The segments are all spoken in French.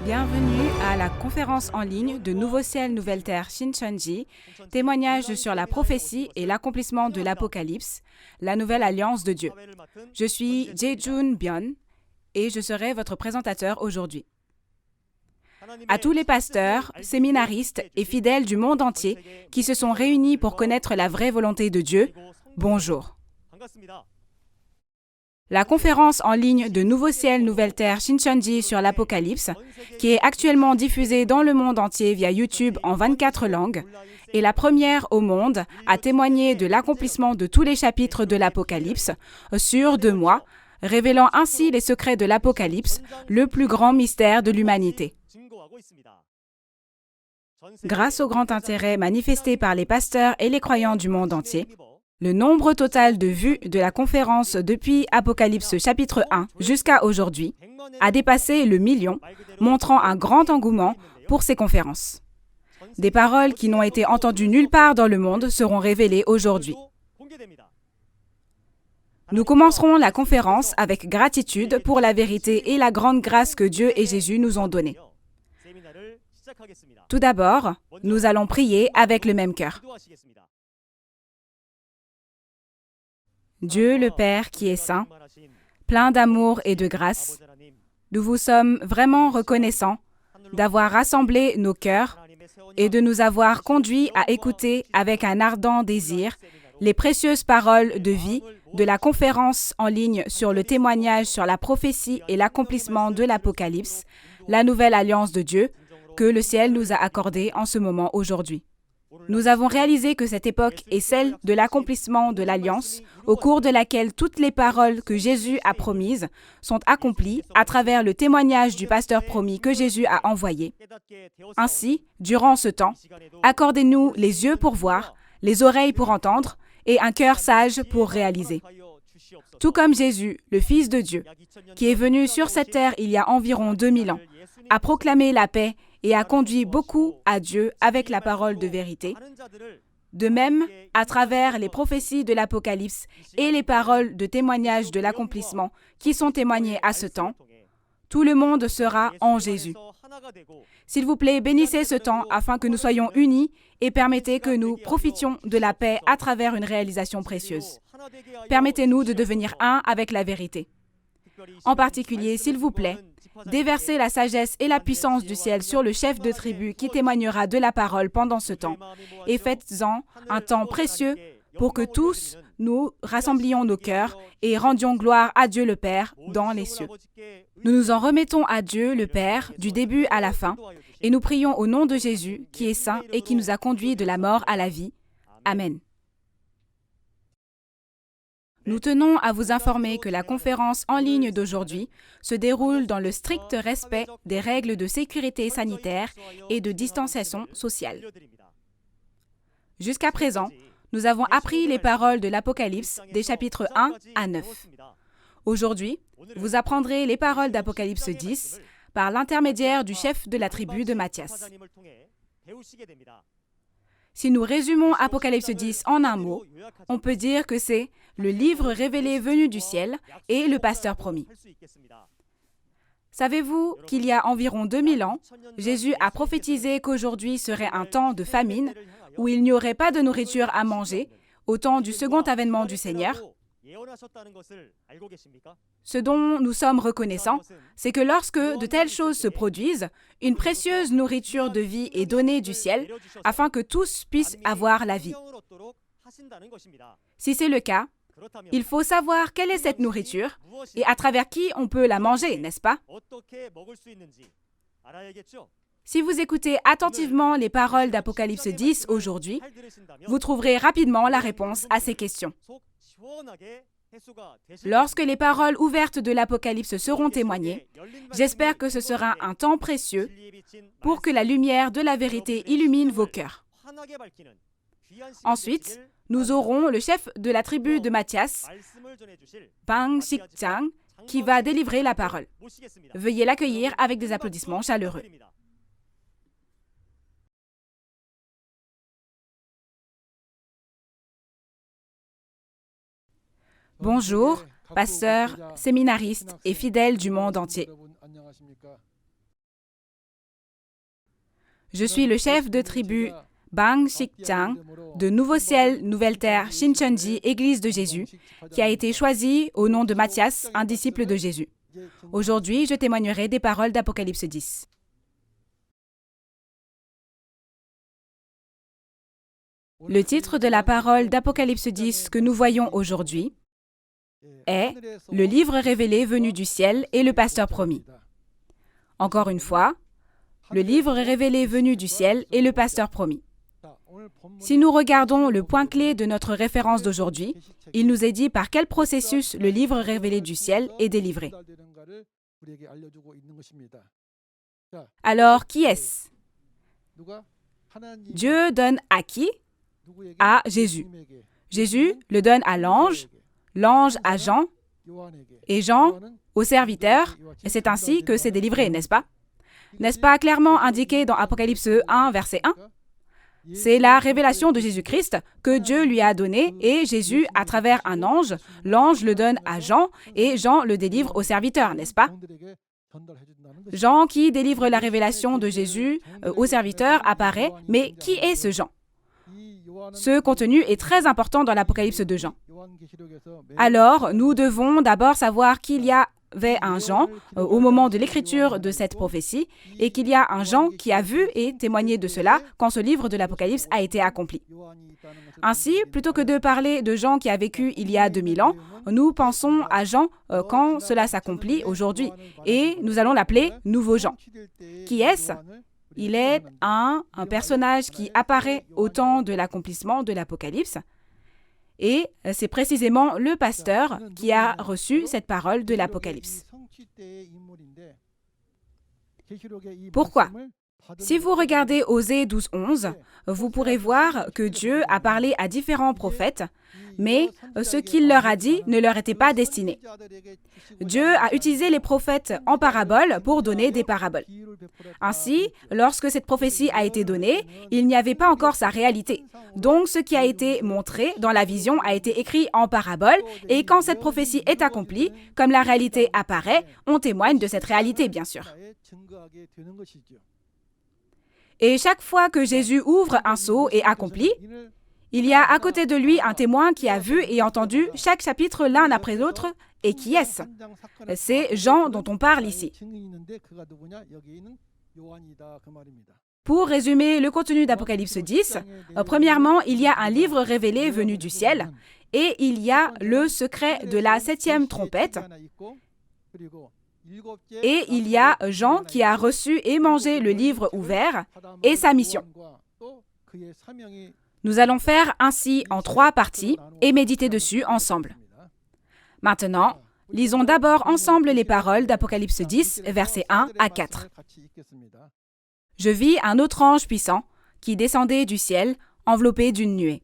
Bienvenue à la conférence en ligne de Nouveau Ciel, Nouvelle Terre Shincheonji, témoignage sur la prophétie et l'accomplissement de l'Apocalypse, la nouvelle alliance de Dieu. Je suis Jae-jun Byun et je serai votre présentateur aujourd'hui. À tous les pasteurs, séminaristes et fidèles du monde entier qui se sont réunis pour connaître la vraie volonté de Dieu, bonjour. La conférence en ligne de Nouveau Ciel, Nouvelle Terre Shincheonji sur l'Apocalypse, qui est actuellement diffusée dans le monde entier via YouTube en 24 langues, est la première au monde à témoigner de l'accomplissement de tous les chapitres de l'Apocalypse sur 2 mois, révélant ainsi les secrets de l'Apocalypse, le plus grand mystère de l'humanité. Grâce au grand intérêt manifesté par les pasteurs et les croyants du monde entier, le nombre total de vues de la conférence depuis Apocalypse chapitre 1 jusqu'à aujourd'hui a dépassé le million, montrant un grand engouement pour ces conférences. Des paroles qui n'ont été entendues nulle part dans le monde seront révélées aujourd'hui. Nous commencerons la conférence avec gratitude pour la vérité et la grande grâce que Dieu et Jésus nous ont donnée. Tout d'abord, nous allons prier avec le même cœur. Dieu le Père qui est saint, plein d'amour et de grâce, nous vous sommes vraiment reconnaissants d'avoir rassemblé nos cœurs et de nous avoir conduits à écouter avec un ardent désir les précieuses paroles de vie de la conférence en ligne sur le témoignage sur la prophétie et l'accomplissement de l'Apocalypse, la nouvelle alliance de Dieu que le ciel nous a accordée en ce moment aujourd'hui. Nous avons réalisé que cette époque est celle de l'accomplissement de l'Alliance, au cours de laquelle toutes les paroles que Jésus a promises sont accomplies à travers le témoignage du pasteur promis que Jésus a envoyé. Ainsi, durant ce temps, accordez-nous les yeux pour voir, les oreilles pour entendre et un cœur sage pour réaliser. Tout comme Jésus, le Fils de Dieu, qui est venu sur cette terre il y a environ 2000 ans, a proclamé la paix et a conduit beaucoup à Dieu avec la parole de vérité. De même, à travers les prophéties de l'Apocalypse et les paroles de témoignage de l'accomplissement qui sont témoignées à ce temps, tout le monde sera en Jésus. S'il vous plaît, bénissez ce temps afin que nous soyons unis et permettez que nous profitions de la paix à travers une réalisation précieuse. Permettez-nous de devenir un avec la vérité. En particulier, s'il vous plaît, déversez la sagesse et la puissance du ciel sur le chef de tribu qui témoignera de la parole pendant ce temps, et faites-en un temps précieux pour que tous nous rassemblions nos cœurs et rendions gloire à Dieu le Père dans les cieux. Nous nous en remettons à Dieu le Père du début à la fin, et nous prions au nom de Jésus qui est saint et qui nous a conduits de la mort à la vie. Amen. Nous tenons à vous informer que la conférence en ligne d'aujourd'hui se déroule dans le strict respect des règles de sécurité sanitaire et de distanciation sociale. Jusqu'à présent, nous avons appris les paroles de l'Apocalypse des chapitres 1 à 9. Aujourd'hui, vous apprendrez les paroles d'Apocalypse 10 par l'intermédiaire du chef de la tribu de Matthias. Si nous résumons Apocalypse 10 en un mot, on peut dire que c'est le livre révélé venu du ciel et le pasteur promis. Savez-vous qu'il y a environ 2000 ans, Jésus a prophétisé qu'aujourd'hui serait un temps de famine où il n'y aurait pas de nourriture à manger au temps du second avènement du Seigneur? Ce dont nous sommes reconnaissants, c'est que lorsque de telles choses se produisent, une précieuse nourriture de vie est donnée du ciel afin que tous puissent avoir la vie. Si c'est le cas, il faut savoir quelle est cette nourriture et à travers qui on peut la manger, n'est-ce pas? Si vous écoutez attentivement les paroles d'Apocalypse 10 aujourd'hui, vous trouverez rapidement la réponse à ces questions. Lorsque les paroles ouvertes de l'Apocalypse seront témoignées, j'espère que ce sera un temps précieux pour que la lumière de la vérité illumine vos cœurs. Ensuite, nous aurons le chef de la tribu de Matthias, Bang Sik-jang, qui va délivrer la parole. Veuillez l'accueillir avec des applaudissements chaleureux. Bonjour, pasteurs, séminaristes et fidèles du monde entier. Je suis le chef de tribu Bang Shikjang de Nouveau Ciel, Nouvelle Terre, Shincheonji, Église de Jésus, qui a été choisi au nom de Matthias, un disciple de Jésus. Aujourd'hui, je témoignerai des paroles d'Apocalypse 10. Le titre de la parole d'Apocalypse 10 que nous voyons aujourd'hui est « Le livre révélé venu du ciel et le pasteur promis ». Encore une fois, le livre révélé venu du ciel et le pasteur promis. Si nous regardons le point clé de notre référence d'aujourd'hui, il nous est dit par quel processus le livre révélé du ciel est délivré. Alors, qui est-ce? Dieu donne à qui? À Jésus. Jésus le donne à l'ange, l'ange à Jean, et Jean au serviteur, et c'est ainsi que c'est délivré, n'est-ce pas? N'est-ce pas clairement indiqué dans Apocalypse 1, verset 1? C'est la révélation de Jésus-Christ que Dieu lui a donnée et Jésus, à travers un ange, l'ange le donne à Jean et Jean le délivre au serviteur, n'est-ce pas? Jean qui délivre la révélation de Jésus au serviteur apparaît, mais qui est ce Jean? Ce contenu est très important dans l'Apocalypse de Jean. Alors, nous devons d'abord savoir qu'il y avait un Jean au moment de l'écriture de cette prophétie et qu'il y a un Jean qui a vu et témoigné de cela quand ce livre de l'Apocalypse a été accompli. Ainsi, plutôt que de parler de Jean qui a vécu il y a 2000 ans, nous pensons à Jean quand cela s'accomplit aujourd'hui et nous allons l'appeler Nouveau Jean. Qui est-ce? Il est un personnage qui apparaît au temps de l'accomplissement de l'Apocalypse et c'est précisément le pasteur qui a reçu cette parole de l'Apocalypse. Pourquoi? Si vous regardez Osée 12:11, vous pourrez voir que Dieu a parlé à différents prophètes, mais ce qu'il leur a dit ne leur était pas destiné. Dieu a utilisé les prophètes en paraboles pour donner des paraboles. Ainsi, lorsque cette prophétie a été donnée, il n'y avait pas encore sa réalité. Donc, ce qui a été montré dans la vision a été écrit en parabole, et quand cette prophétie est accomplie, comme la réalité apparaît, on témoigne de cette réalité, bien sûr. Et chaque fois que Jésus ouvre un sceau et accomplit, il y a à côté de lui un témoin qui a vu et entendu chaque chapitre l'un après l'autre. Et qui est-ce? C'est Jean dont on parle ici. Pour résumer le contenu d'Apocalypse 10, premièrement, il y a un livre révélé venu du ciel et il y a le secret de la 7e trompette. Et il y a Jean qui a reçu et mangé le livre ouvert et sa mission. Nous allons faire ainsi en 3 parties et méditer dessus ensemble. Maintenant, lisons d'abord ensemble les paroles d'Apocalypse 10, versets 1 à 4. Je vis un autre ange puissant qui descendait du ciel, enveloppé d'une nuée.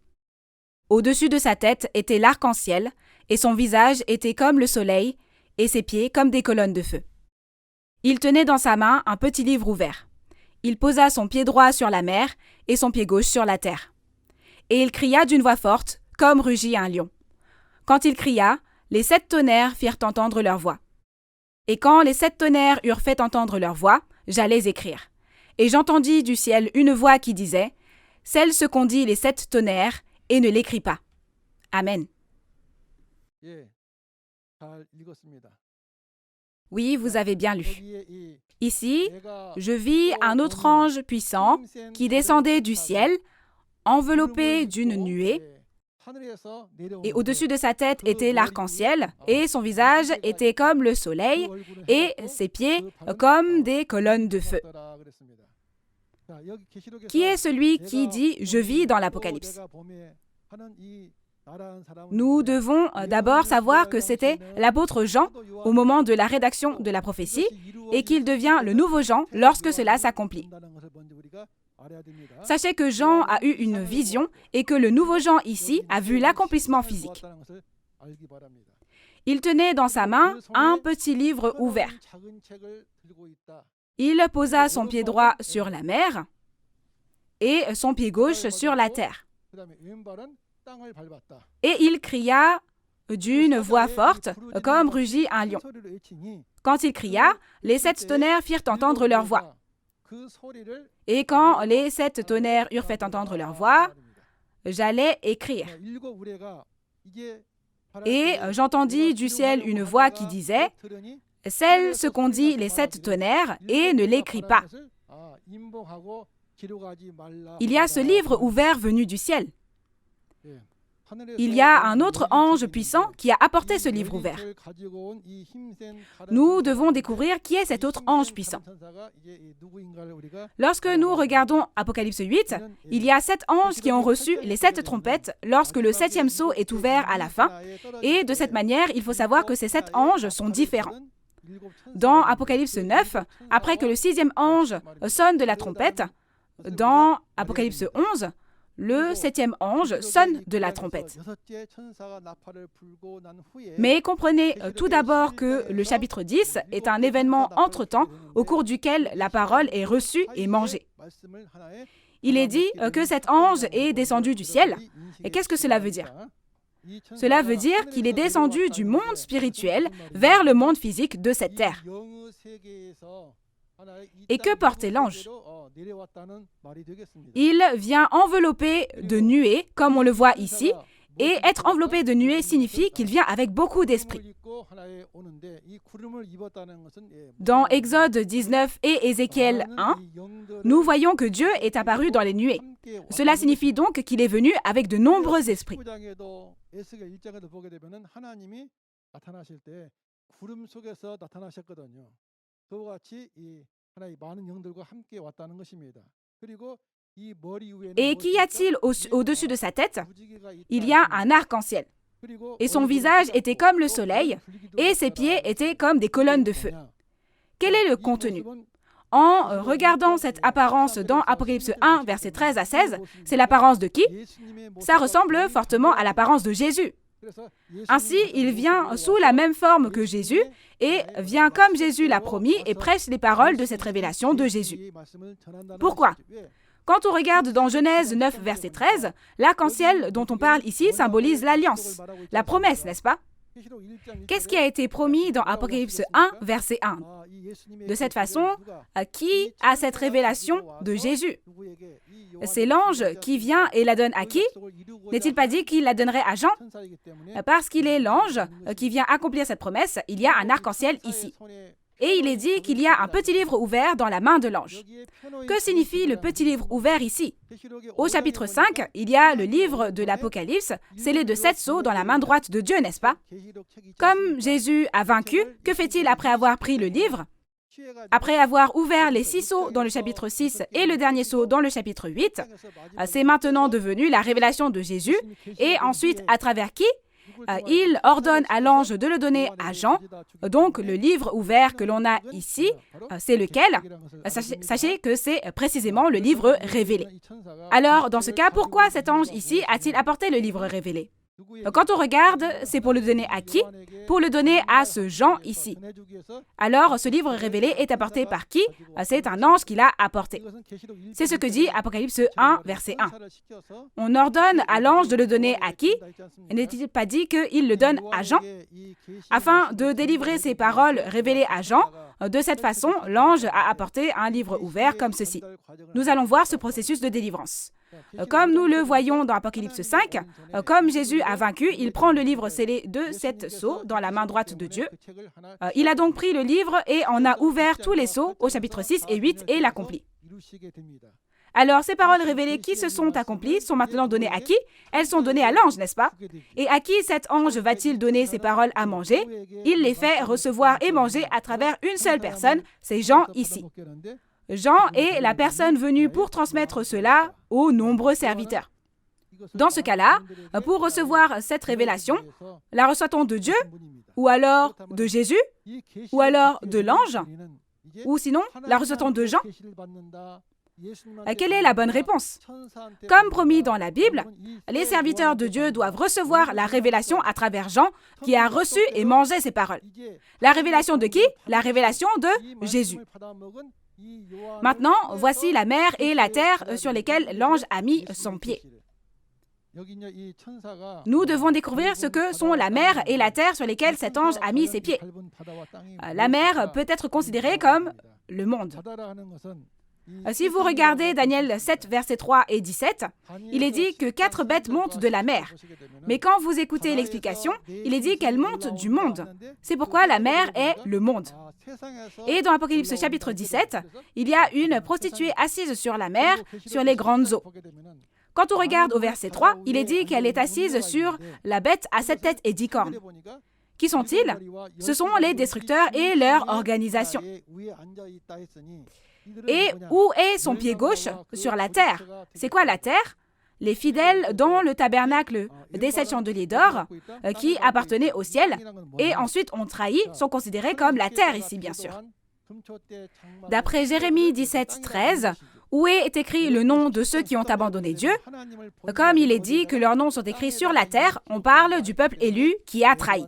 Au-dessus de sa tête était l'arc-en-ciel, et son visage était comme le soleil, et ses pieds comme des colonnes de feu. Il tenait dans sa main un petit livre ouvert. Il posa son pied droit sur la mer et son pied gauche sur la terre. Et il cria d'une voix forte, comme rugit un lion. Quand il cria, les 7 tonnerres firent entendre leur voix. Et quand les 7 tonnerres eurent fait entendre leur voix, j'allais écrire. Et j'entendis du ciel une voix qui disait « Celle ce qu'ont dit les 7 tonnerres, et ne l'écris pas. » Amen. Oui, vous avez bien lu. Ici, je vis un autre ange puissant qui descendait du ciel, enveloppé d'une nuée, et au-dessus de sa tête était l'arc-en-ciel, et son visage était comme le soleil, et ses pieds comme des colonnes de feu. Qui est celui qui dit « Je vis » dans l'Apocalypse? Nous devons d'abord savoir que c'était l'apôtre Jean au moment de la rédaction de la prophétie et qu'il devient le nouveau Jean lorsque cela s'accomplit. Sachez que Jean a eu une vision et que le nouveau Jean ici a vu l'accomplissement physique. Il tenait dans sa main un petit livre ouvert. Il posa son pied droit sur la mer et son pied gauche sur la terre. Et il cria d'une voix forte, comme rugit un lion. Quand il cria, les 7 tonnerres firent entendre leur voix. Et quand les 7 tonnerres eurent fait entendre leur voix, j'allais écrire. Et j'entendis du ciel une voix qui disait « Scelle ce qu'ont dit les 7 tonnerres et ne l'écris pas. » Il y a ce livre ouvert venu du ciel. Il y a un autre ange puissant qui a apporté ce livre ouvert. Nous devons découvrir qui est cet autre ange puissant. Lorsque nous regardons Apocalypse 8, il y a 7 anges qui ont reçu les 7 trompettes lorsque le 7e sceau est ouvert à la fin. Et de cette manière, il faut savoir que ces 7 anges sont différents. Dans Apocalypse 9, après que le 6e ange sonne de la trompette, dans Apocalypse 11, le 7e ange sonne de la trompette. Mais comprenez tout d'abord que le chapitre 10 est un événement entre-temps au cours duquel la parole est reçue et mangée. Il est dit que cet ange est descendu du ciel. Et qu'est-ce que cela veut dire? Cela veut dire qu'il est descendu du monde spirituel vers le monde physique de cette terre. Et que portait l'ange? Il vient enveloppé de nuées, comme on le voit ici, et être enveloppé de nuées signifie qu'il vient avec beaucoup d'esprit. Dans Exode 19 et Ézéchiel 1, nous voyons que Dieu est apparu dans les nuées. Cela signifie donc qu'il est venu avec de nombreux esprits. Et qu'y a-t-il au-dessus de sa tête? Il y a un arc-en-ciel. Et son visage était comme le soleil, et ses pieds étaient comme des colonnes de feu. Quel est le contenu? En regardant cette apparence dans Apocalypse 1, versets 13 à 16, c'est l'apparence de qui? Ça ressemble fortement à l'apparence de Jésus. Ainsi, il vient sous la même forme que Jésus et vient comme Jésus l'a promis et prêche les paroles de cette révélation de Jésus. Pourquoi? Quand on regarde dans Genèse 9, verset 13, l'arc-en-ciel dont on parle ici symbolise l'alliance, la promesse, n'est-ce pas? Qu'est-ce qui a été promis dans Apocalypse 1, verset 1? De cette façon, qui a cette révélation de Jésus? C'est l'ange qui vient et la donne à qui? N'est-il pas dit qu'il la donnerait à Jean? Parce qu'il est l'ange qui vient accomplir cette promesse, il y a un arc-en-ciel ici. Et il est dit qu'il y a un petit livre ouvert dans la main de l'ange. Que signifie le petit livre ouvert ici? Au chapitre 5, il y a le livre de l'Apocalypse, scellé de 7 sceaux dans la main droite de Dieu, n'est-ce pas? Comme Jésus a vaincu, que fait-il après avoir pris le livre? Après avoir ouvert les 6 sceaux dans le chapitre 6 et le dernier sceau dans le chapitre 8, c'est maintenant devenu la révélation de Jésus. Et ensuite, à travers qui? Il ordonne à l'ange de le donner à Jean. Donc, le livre ouvert que l'on a ici, c'est lequel? Sachez que c'est précisément le livre révélé. Alors, dans ce cas, pourquoi cet ange ici a-t-il apporté le livre révélé? Quand on regarde, c'est pour le donner à qui? Pour le donner à ce Jean ici. Alors, ce livre révélé est apporté par qui? C'est un ange qui l'a apporté. C'est ce que dit Apocalypse 1, verset 1. On ordonne à l'ange de le donner à qui? N'est-il pas dit qu'il le donne à Jean? Afin de délivrer ces paroles révélées à Jean, de cette façon, l'ange a apporté un livre ouvert comme ceci. Nous allons voir ce processus de délivrance. Comme nous le voyons dans Apocalypse 5, comme Jésus a vaincu, il prend le livre scellé de 7 sceaux dans la main droite de Dieu. Il a donc pris le livre et en a ouvert tous les sceaux au chapitre 6 et 8 et l'accomplit. Alors, ces paroles révélées qui se sont accomplies sont maintenant données à qui? Elles sont données à l'ange, n'est-ce pas? Et à qui cet ange va-t-il donner ces paroles à manger? Il les fait recevoir et manger à travers une seule personne, c'est Jean ici. Jean est la personne venue pour transmettre cela aux nombreux serviteurs. Dans ce cas-là, pour recevoir cette révélation, la reçoit-on de Dieu, ou alors de Jésus, ou alors de l'ange, ou sinon, la reçoit-on de Jean? Quelle est la bonne réponse? Comme promis dans la Bible, les serviteurs de Dieu doivent recevoir la révélation à travers Jean, qui a reçu et mangé ces paroles. La révélation de qui? La révélation de Jésus. Maintenant, voici la mer et la terre sur lesquelles l'ange a mis son pied. Nous devons découvrir ce que sont la mer et la terre sur lesquelles cet ange a mis ses pieds. La mer peut être considérée comme le monde. Si vous regardez Daniel 7, versets 3 et 17, il est dit que 4 bêtes montent de la mer. Mais quand vous écoutez l'explication, il est dit qu'elles montent du monde. C'est pourquoi la mer est le monde. Et dans Apocalypse chapitre 17, il y a une prostituée assise sur la mer, sur les grandes eaux. Quand on regarde au verset 3, il est dit qu'elle est assise sur la bête à 7 têtes et 10 cornes. Qui sont-ils? Ce sont les destructeurs et leur organisation. Et où est son pied gauche? Sur la terre. C'est quoi la terre? Les fidèles dans le tabernacle des 7 chandeliers d'or qui appartenaient au ciel et ensuite ont trahi sont considérés comme la terre ici, bien sûr. D'après Jérémie 17, 13, où est écrit le nom de ceux qui ont abandonné Dieu? Comme il est dit que leurs noms sont écrits sur la terre, on parle du peuple élu qui a trahi.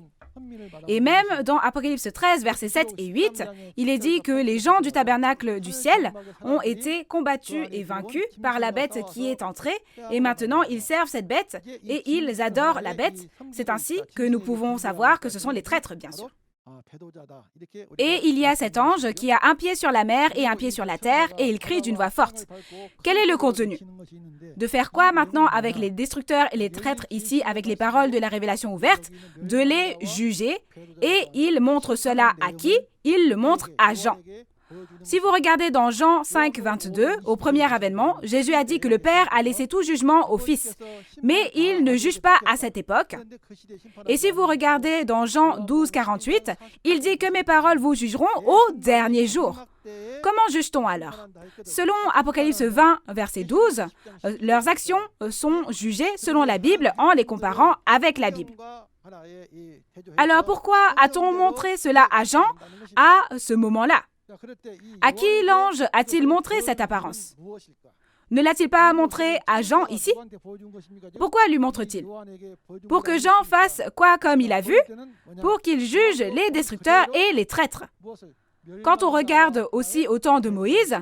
Et même dans Apocalypse 13, versets 7 et 8, il est dit que les gens du tabernacle du ciel ont été combattus et vaincus par la bête qui est entrée, et maintenant ils servent cette bête et ils adorent la bête. C'est ainsi que nous pouvons savoir que ce sont les traîtres, bien sûr. Et il y a cet ange qui a un pied sur la mer et un pied sur la terre, et il crie d'une voix forte. Quel est le contenu? De faire quoi maintenant avec les destructeurs et les traîtres ici, avec les paroles de la révélation ouverte? De les juger, et il montre cela à qui? Il le montre à Jean. Si vous regardez dans Jean 5, 22, au premier avènement, Jésus a dit que le Père a laissé tout jugement au Fils. Mais il ne juge pas à cette époque. Et si vous regardez dans Jean 12, 48, il dit que mes paroles vous jugeront au dernier jour. Comment juge-t-on alors? Selon Apocalypse 20, verset 12, leurs actions sont jugées selon la Bible en les comparant avec la Bible. Alors pourquoi a-t-on montré cela à Jean à ce moment-là? À qui l'ange a-t-il montré cette apparence? Ne l'a-t-il pas montré à Jean ici? Pourquoi lui montre-t-il? Pour que Jean fasse quoi comme il a vu? Pour qu'il juge les destructeurs et les traîtres. Quand on regarde aussi au temps de Moïse,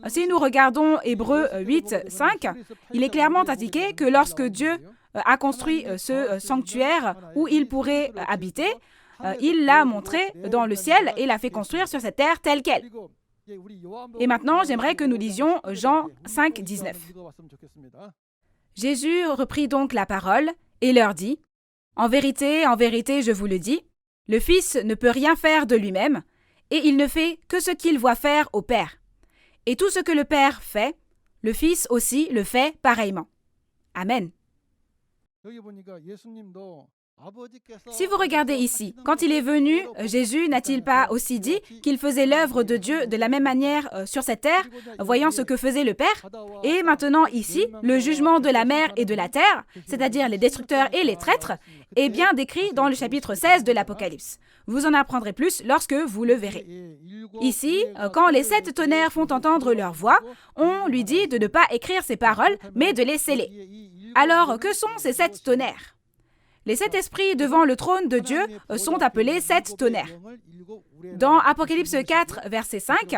si nous regardons Hébreux 8, 5, il est clairement indiqué que lorsque Dieu a construit ce sanctuaire où il pourrait habiter, il l'a montré dans le ciel et l'a fait construire sur cette terre telle qu'elle. Et maintenant, j'aimerais que nous lisions Jean 5, 19. Jésus reprit donc la parole et leur dit, « En vérité, je vous le dis, le Fils ne peut rien faire de lui-même, et il ne fait que ce qu'il voit faire au Père. Et tout ce que le Père fait, le Fils aussi le fait pareillement. Amen. » Si vous regardez ici, quand il est venu, Jésus n'a-t-il pas aussi dit qu'il faisait l'œuvre de Dieu de la même manière sur cette terre, voyant ce que faisait le Père? Et maintenant ici, le jugement de la mer et de la terre, c'est-à-dire les destructeurs et les traîtres, est bien décrit dans le chapitre 16 de l'Apocalypse. Vous en apprendrez plus lorsque vous le verrez. Ici, quand les 7 tonnerres font entendre leur voix, on lui dit de ne pas écrire ces paroles, mais de les sceller. Alors, que sont ces 7 tonnerres? Les 7 esprits devant le trône de Dieu sont appelés 7 tonnerres. Dans Apocalypse 4, verset 5,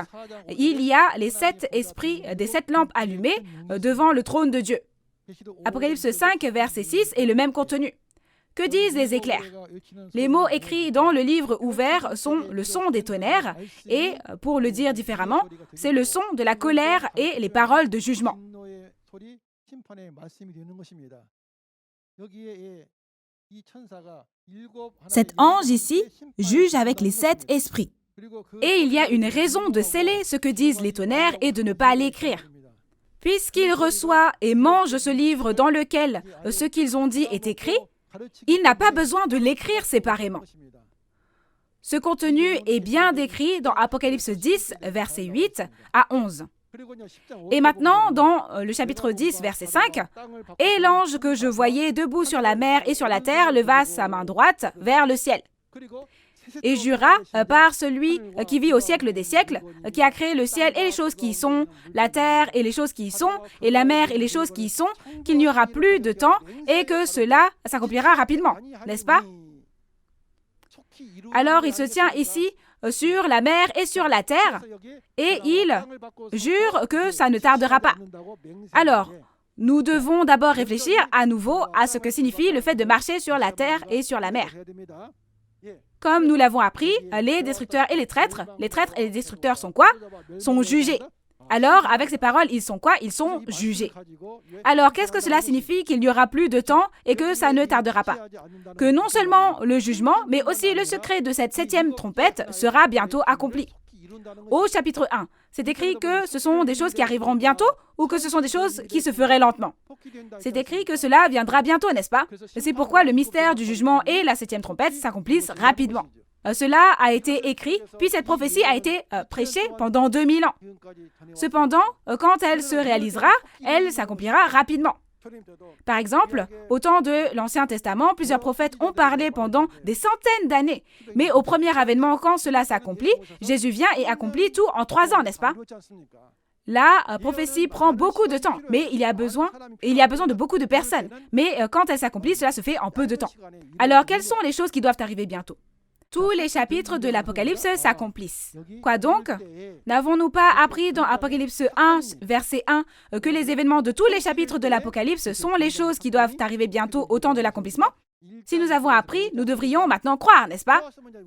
il y a les 7 esprits des 7 lampes allumées devant le trône de Dieu. Apocalypse 5, verset 6 est le même contenu. Que disent les éclairs? Les mots écrits dans le livre ouvert sont le son des tonnerres et, pour le dire différemment, c'est le son de la colère et les paroles de jugement. Cet ange ici juge avec les 7 esprits. Et il y a une raison de sceller ce que disent les tonnerres et de ne pas l'écrire. Puisqu'il reçoit et mange ce livre dans lequel ce qu'ils ont dit est écrit, il n'a pas besoin de l'écrire séparément. Ce contenu est bien décrit dans Apocalypse 10, versets 8 à 11. Et maintenant, dans le chapitre 10, verset 5, « Et l'ange que je voyais debout sur la mer et sur la terre leva sa main droite vers le ciel. Et jura par celui qui vit au siècle des siècles, qui a créé le ciel et les choses qui y sont, la terre et les choses qui y sont, et la mer et les choses qui y sont, qu'il n'y aura plus de temps et que cela s'accomplira rapidement. » N'est-ce pas? Alors, il se tient ici sur la mer et sur la terre, et il jure que ça ne tardera pas. Alors, nous devons d'abord réfléchir à nouveau à ce que signifie le fait de marcher sur la terre et sur la mer. Comme nous l'avons appris, les destructeurs et les traîtres et les destructeurs sont quoi? Sont jugés. Alors, avec ces paroles, ils sont quoi? Ils sont jugés. Alors, qu'est-ce que cela signifie? Qu'il n'y aura plus de temps et que ça ne tardera pas. Que non seulement le jugement, mais aussi le secret de cette 7e trompette sera bientôt accompli. Au chapitre 1, c'est écrit que ce sont des choses qui arriveront bientôt ou que ce sont des choses qui se feraient lentement. C'est écrit que cela viendra bientôt, n'est-ce pas? C'est pourquoi le mystère du jugement et la 7e trompette s'accomplissent rapidement. Cela a été écrit, puis cette prophétie a été prêchée pendant 2000 ans. Cependant, quand elle se réalisera, elle s'accomplira rapidement. Par exemple, au temps de l'Ancien Testament, plusieurs prophètes ont parlé pendant des centaines d'années. Mais au premier avènement, quand cela s'accomplit, Jésus vient et accomplit tout en 3 ans, n'est-ce pas? La prophétie prend beaucoup de temps, mais il y a besoin de beaucoup de personnes. Mais quand elle s'accomplit, cela se fait en peu de temps. Alors, quelles sont les choses qui doivent arriver bientôt? Tous les chapitres de l'Apocalypse s'accomplissent. Quoi donc? N'avons-nous pas appris dans Apocalypse 1, verset 1, que les événements de tous les chapitres de l'Apocalypse sont les choses qui doivent arriver bientôt au temps de l'accomplissement? Si nous avons appris, nous devrions maintenant croire, n'est-ce pas?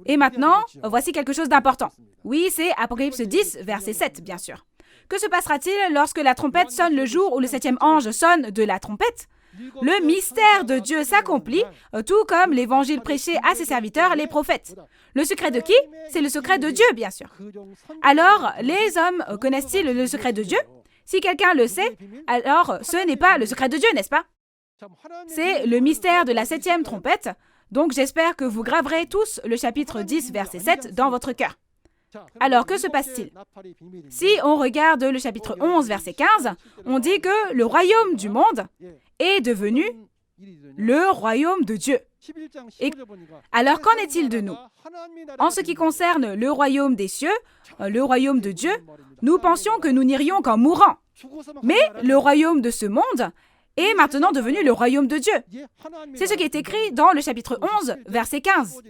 Et maintenant, voici quelque chose d'important. Oui, c'est Apocalypse 10, verset 7, bien sûr. Que se passera-t-il lorsque la trompette sonne le jour où le 7e ange sonne de la trompette? Le mystère de Dieu s'accomplit, tout comme l'évangile prêché à ses serviteurs, les prophètes. Le secret de qui? C'est le secret de Dieu, bien sûr. Alors, les hommes connaissent-ils le secret de Dieu? Si quelqu'un le sait, alors ce n'est pas le secret de Dieu, n'est-ce pas? C'est le mystère de la 7e trompette, donc j'espère que vous graverez tous le chapitre 10, verset 7 dans votre cœur. Alors, que se passe-t-il? Si on regarde le chapitre 11, verset 15, on dit que le royaume du monde est devenu le royaume de Dieu. Et alors, qu'en est-il de nous? En ce qui concerne le royaume des cieux, le royaume de Dieu, nous pensions que nous n'irions qu'en mourant. Mais le royaume de ce monde est maintenant devenu le royaume de Dieu. C'est ce qui est écrit dans le chapitre 11, verset 15.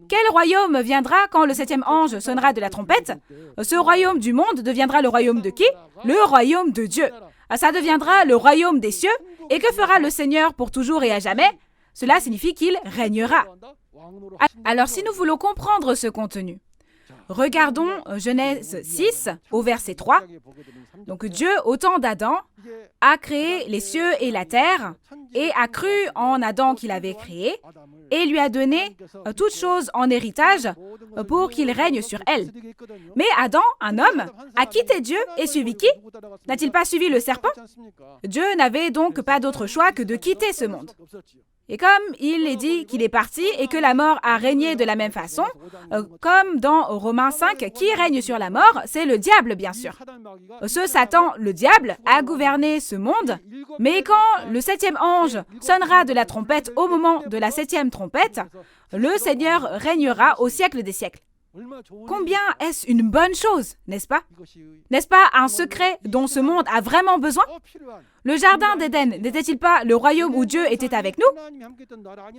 Quel royaume viendra quand le 7e ange sonnera de la trompette? Ce royaume du monde deviendra le royaume de qui? Le royaume de Dieu. Ça deviendra le royaume des cieux. Et que fera le Seigneur pour toujours et à jamais? Cela signifie qu'il régnera. Alors, si nous voulons comprendre ce contenu, regardons Genèse 6 au verset 3. Donc Dieu, au temps d'Adam, a créé les cieux et la terre et a cru en Adam qu'il avait créé et lui a donné toutes choses en héritage pour qu'il règne sur elles. Mais Adam, un homme, a quitté Dieu et suivi qui? N'a-t-il pas suivi le serpent? Dieu n'avait donc pas d'autre choix que de quitter ce monde. Et comme il est dit qu'il est parti et que la mort a régné de la même façon, comme dans Romains 5, qui règne sur la mort? C'est le diable, bien sûr. Ce Satan, le diable, a gouverné ce monde, mais quand le 7e ange sonnera de la trompette au moment de la 7e trompette, le Seigneur régnera au siècle des siècles. Combien est-ce une bonne chose, n'est-ce pas? N'est-ce pas un secret dont ce monde a vraiment besoin? Le jardin d'Éden n'était-il pas le royaume où Dieu était avec nous?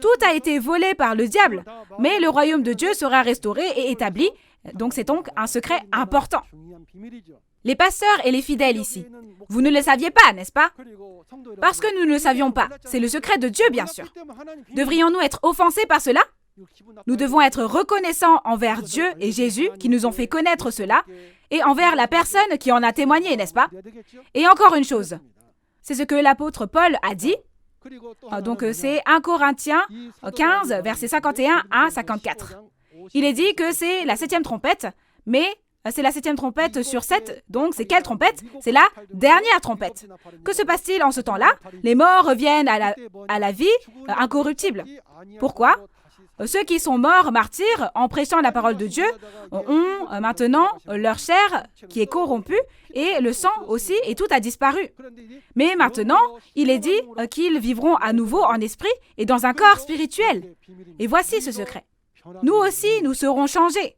Tout a été volé par le diable, mais le royaume de Dieu sera restauré et établi, donc c'est donc un secret important. Les pasteurs et les fidèles ici, vous ne le saviez pas, n'est-ce pas? Parce que nous ne le savions pas, c'est le secret de Dieu, bien sûr. Devrions-nous être offensés par cela? Nous devons être reconnaissants envers Dieu et Jésus qui nous ont fait connaître cela et envers la personne qui en a témoigné, n'est-ce pas? Et encore une chose, c'est ce que l'apôtre Paul a dit. Donc c'est 1 Corinthiens 15, versets 51 à 54. Il est dit que c'est la 7e trompette, mais c'est la 7e trompette sur 7, donc c'est quelle trompette? C'est la dernière trompette. Que se passe-t-il en ce temps-là? Les morts reviennent à la vie incorruptible. Pourquoi? Ceux qui sont morts martyrs en prêchant la parole de Dieu ont maintenant leur chair qui est corrompue et le sang aussi et tout a disparu. Mais maintenant, il est dit qu'ils vivront à nouveau en esprit et dans un corps spirituel. Et voici ce secret. Nous aussi, nous serons changés.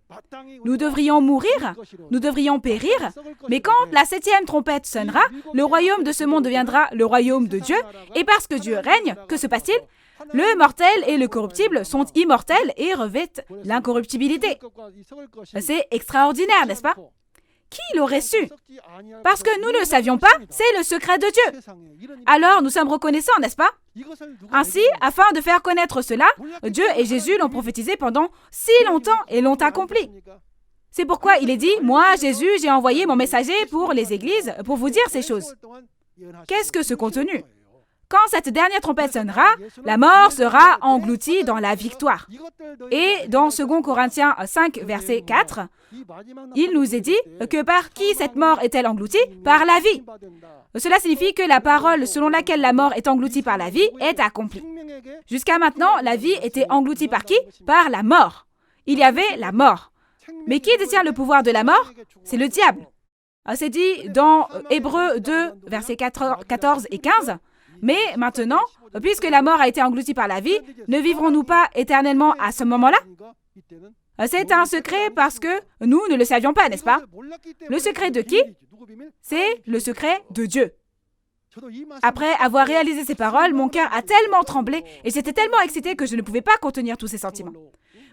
Nous devrions mourir, nous devrions périr, mais quand la 7e trompette sonnera, le royaume de ce monde deviendra le royaume de Dieu et parce que Dieu règne, que se passe-t-il? Le mortel et le corruptible sont immortels et revêtent l'incorruptibilité. C'est extraordinaire, n'est-ce pas? Qui l'aurait su? Parce que nous ne le savions pas, c'est le secret de Dieu. Alors nous sommes reconnaissants, n'est-ce pas? Ainsi, afin de faire connaître cela, Dieu et Jésus l'ont prophétisé pendant si longtemps et l'ont accompli. C'est pourquoi il est dit, moi, Jésus, j'ai envoyé mon messager pour les églises pour vous dire ces choses. Qu'est-ce que ce contenu? Quand cette dernière trompette sonnera, la mort sera engloutie dans la victoire. Et dans 2 Corinthiens 5, verset 4, il nous est dit que par qui cette mort est-elle engloutie? Par la vie. Cela signifie que la parole selon laquelle la mort est engloutie par la vie est accomplie. Jusqu'à maintenant, la vie était engloutie par qui? Par la mort. Il y avait la mort. Mais qui détient le pouvoir de la mort? C'est le diable. C'est dit dans Hébreux 2, versets 14 et 15. Mais maintenant, puisque la mort a été engloutie par la vie, ne vivrons-nous pas éternellement à ce moment-là? C'est un secret parce que nous ne le savions pas, n'est-ce pas? Le secret de qui? C'est le secret de Dieu. Après avoir réalisé ces paroles, mon cœur a tellement tremblé et j'étais tellement excité que je ne pouvais pas contenir tous ces sentiments.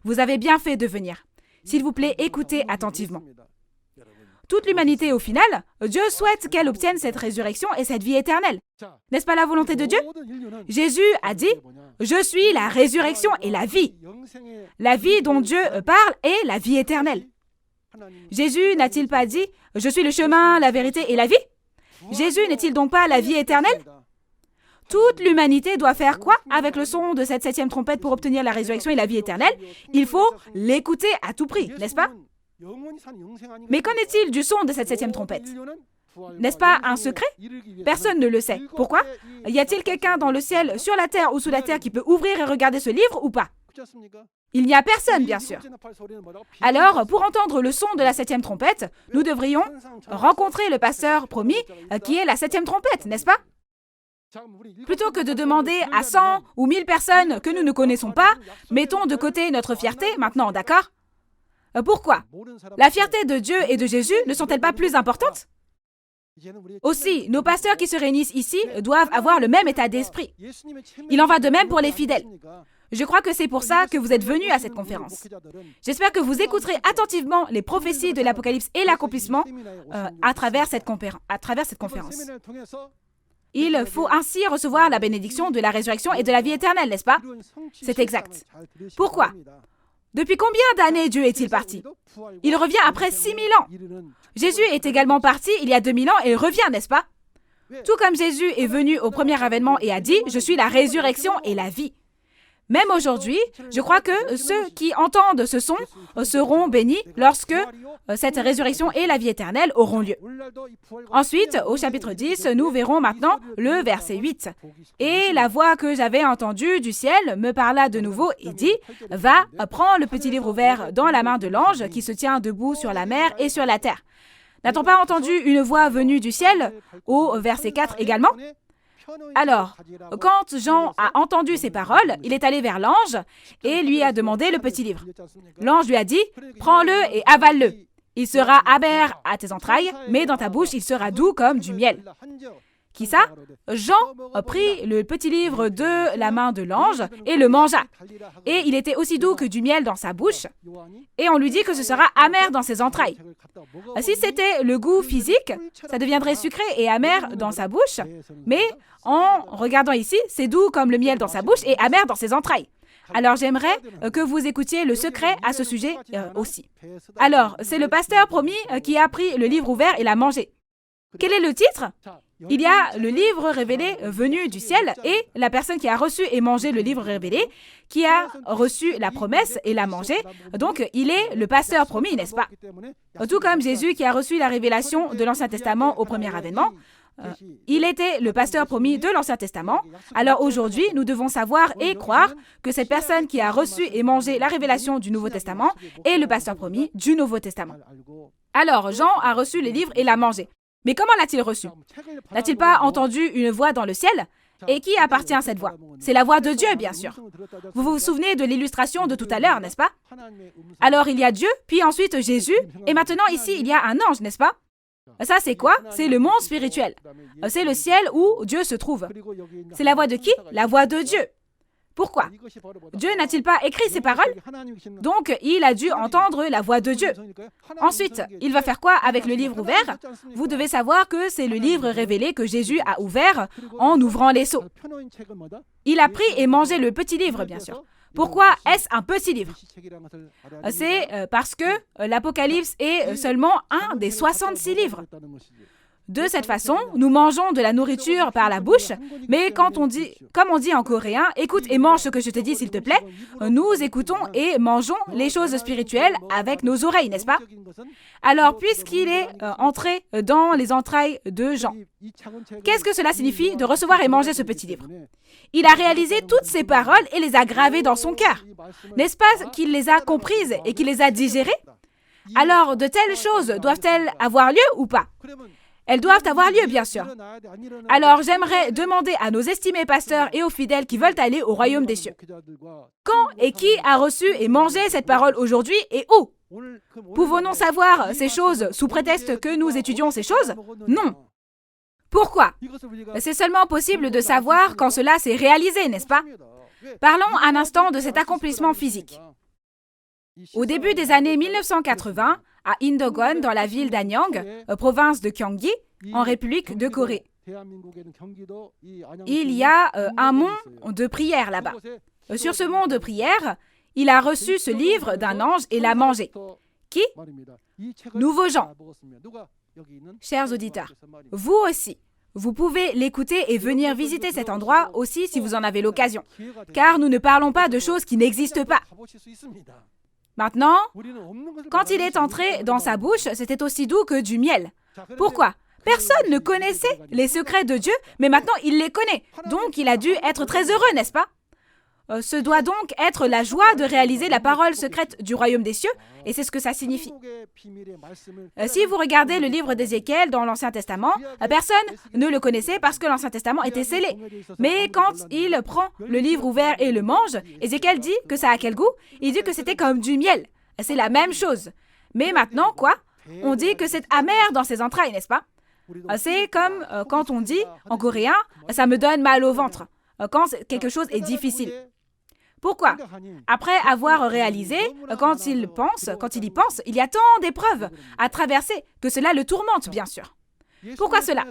Vous avez bien fait de venir. S'il vous plaît, écoutez attentivement. Toute l'humanité, au final, Dieu souhaite qu'elle obtienne cette résurrection et cette vie éternelle. N'est-ce pas la volonté de Dieu? Jésus a dit, « Je suis la résurrection et la vie. » La vie dont Dieu parle est la vie éternelle. Jésus n'a-t-il pas dit, « Je suis le chemin, la vérité et la vie » Jésus n'est-il donc pas la vie éternelle? Toute l'humanité doit faire quoi avec le son de cette 7e trompette pour obtenir la résurrection et la vie éternelle? Il faut l'écouter à tout prix, n'est-ce pas? Mais qu'en est-il du son de cette 7e trompette? N'est-ce pas un secret? Personne ne le sait. Pourquoi? Y a-t-il quelqu'un dans le ciel, sur la terre ou sous la terre qui peut ouvrir et regarder ce livre ou pas? Il n'y a personne, bien sûr. Alors, pour entendre le son de la 7e trompette, nous devrions rencontrer le pasteur promis qui est la 7e trompette, n'est-ce pas? Plutôt que de demander à 100 ou 1000 personnes que nous ne connaissons pas, mettons de côté notre fierté maintenant, d'accord? Pourquoi? La fierté de Dieu et de Jésus ne sont-elles pas plus importantes? Aussi, nos pasteurs qui se réunissent ici doivent avoir le même état d'esprit. Il en va de même pour les fidèles. Je crois que c'est pour ça que vous êtes venus à cette conférence. J'espère que vous écouterez attentivement les prophéties de l'Apocalypse et l'accomplissement à travers cette conférence. Il faut ainsi recevoir la bénédiction de la résurrection et de la vie éternelle, n'est-ce pas? C'est exact. Pourquoi? Depuis combien d'années Dieu est-il parti? Il revient après 6000 ans. Jésus est également parti il y a 2000 ans et il revient, n'est-ce pas? Tout comme Jésus est venu au premier avènement et a dit « Je suis la résurrection et la vie ». Même aujourd'hui, je crois que ceux qui entendent ce son seront bénis lorsque cette résurrection et la vie éternelle auront lieu. Ensuite, au chapitre 10, nous verrons maintenant le verset 8. « Et la voix que j'avais entendue du ciel me parla de nouveau et dit, « Va, prends le petit livre ouvert dans la main de l'ange qui se tient debout sur la mer et sur la terre. » N'a-t-on pas entendu une voix venue du ciel au verset 4 également? Alors, quand Jean a entendu ces paroles, il est allé vers l'ange et lui a demandé le petit livre. L'ange lui a dit, « Prends-le et avale-le. Il sera amer à tes entrailles, mais dans ta bouche, il sera doux comme du miel. » Qui ça? Jean prit le petit livre de la main de l'ange et le mangea. Et il était aussi doux que du miel dans sa bouche. Et on lui dit que ce sera amer dans ses entrailles. Si c'était le goût physique, ça deviendrait sucré et amer dans sa bouche. Mais en regardant ici, c'est doux comme le miel dans sa bouche et amer dans ses entrailles. Alors j'aimerais que vous écoutiez le secret à ce sujet aussi. Alors, c'est le pasteur promis qui a pris le livre ouvert et l'a mangé. Quel est le titre? Il y a le livre révélé venu du ciel et la personne qui a reçu et mangé le livre révélé, qui a reçu la promesse et l'a mangé. Donc, il est le pasteur promis, n'est-ce pas? Tout comme Jésus qui a reçu la révélation de l'Ancien Testament au premier avènement, il était le pasteur promis de l'Ancien Testament. Alors aujourd'hui, nous devons savoir et croire que cette personne qui a reçu et mangé la révélation du Nouveau Testament est le pasteur promis du Nouveau Testament. Alors, Jean a reçu les livres et l'a mangé. Mais comment l'a-t-il reçu? N'a-t-il pas entendu une voix dans le ciel? Et qui appartient à cette voix? C'est la voix de Dieu, bien sûr. Vous vous souvenez de l'illustration de tout à l'heure, n'est-ce pas? Alors il y a Dieu, puis ensuite Jésus, et maintenant ici il y a un ange, n'est-ce pas? Ça c'est quoi? C'est le monde spirituel. C'est le ciel où Dieu se trouve. C'est la voix de qui? La voix de Dieu. Pourquoi? Dieu n'a-t-il pas écrit ces paroles? Donc, il a dû entendre la voix de Dieu. Ensuite, il va faire quoi avec le livre ouvert? Vous devez savoir que c'est le livre révélé que Jésus a ouvert en ouvrant les seaux. Il a pris et mangé le petit livre, bien sûr. Pourquoi est-ce un petit livre? C'est parce que l'Apocalypse est seulement un des 66 livres. De cette façon, nous mangeons de la nourriture par la bouche, mais comme on dit en coréen, écoute et mange ce que je te dis s'il te plaît, nous écoutons et mangeons les choses spirituelles avec nos oreilles, n'est-ce pas? Alors, puisqu'il est entré dans les entrailles de Jean, qu'est-ce que cela signifie de recevoir et manger ce petit livre? Il a réalisé toutes ces paroles et les a gravées dans son cœur. N'est-ce pas qu'il les a comprises et qu'il les a digérées? Alors, de telles choses doivent-elles avoir lieu ou pas? Elles doivent avoir lieu, bien sûr. Alors, j'aimerais demander à nos estimés pasteurs et aux fidèles qui veulent aller au royaume des cieux. Quand et qui a reçu et mangé cette parole aujourd'hui et où? Pouvons-nous savoir ces choses sous prétexte que nous étudions ces choses? Non. Pourquoi? C'est seulement possible de savoir quand cela s'est réalisé, n'est-ce pas? Parlons un instant de cet accomplissement physique. Au début des années 1980, à Indogon, dans la ville d'Anyang, province de Gyeonggi, en République de Corée, il y a un mont de prière là-bas. Sur ce mont de prière, il a reçu ce livre d'un ange et l'a mangé. Qui? Nouveau Jean. Chers auditeurs, vous aussi, vous pouvez l'écouter et venir visiter cet endroit aussi si vous en avez l'occasion, car nous ne parlons pas de choses qui n'existent pas. Maintenant, quand il est entré dans sa bouche, c'était aussi doux que du miel. Pourquoi? Personne ne connaissait les secrets de Dieu, mais maintenant il les connaît. Donc il a dû être très heureux, n'est-ce pas? Ce doit donc être la joie de réaliser la parole secrète du royaume des cieux, et c'est ce que ça signifie. Si vous regardez le livre d'Ézéchiel dans l'Ancien Testament, personne ne le connaissait parce que l'Ancien Testament était scellé. Mais quand il prend le livre ouvert et le mange, Ézéchiel dit que ça a quel goût? Il dit que c'était comme du miel. C'est la même chose. Mais maintenant, quoi? On dit que c'est amer dans ses entrailles, n'est-ce pas? C'est comme quand on dit en coréen « ça me donne mal au ventre », quand quelque chose est difficile. Pourquoi? Après avoir réalisé, quand il y pense, il y a tant d'épreuves à traverser que cela le tourmente, bien sûr. Pourquoi cela?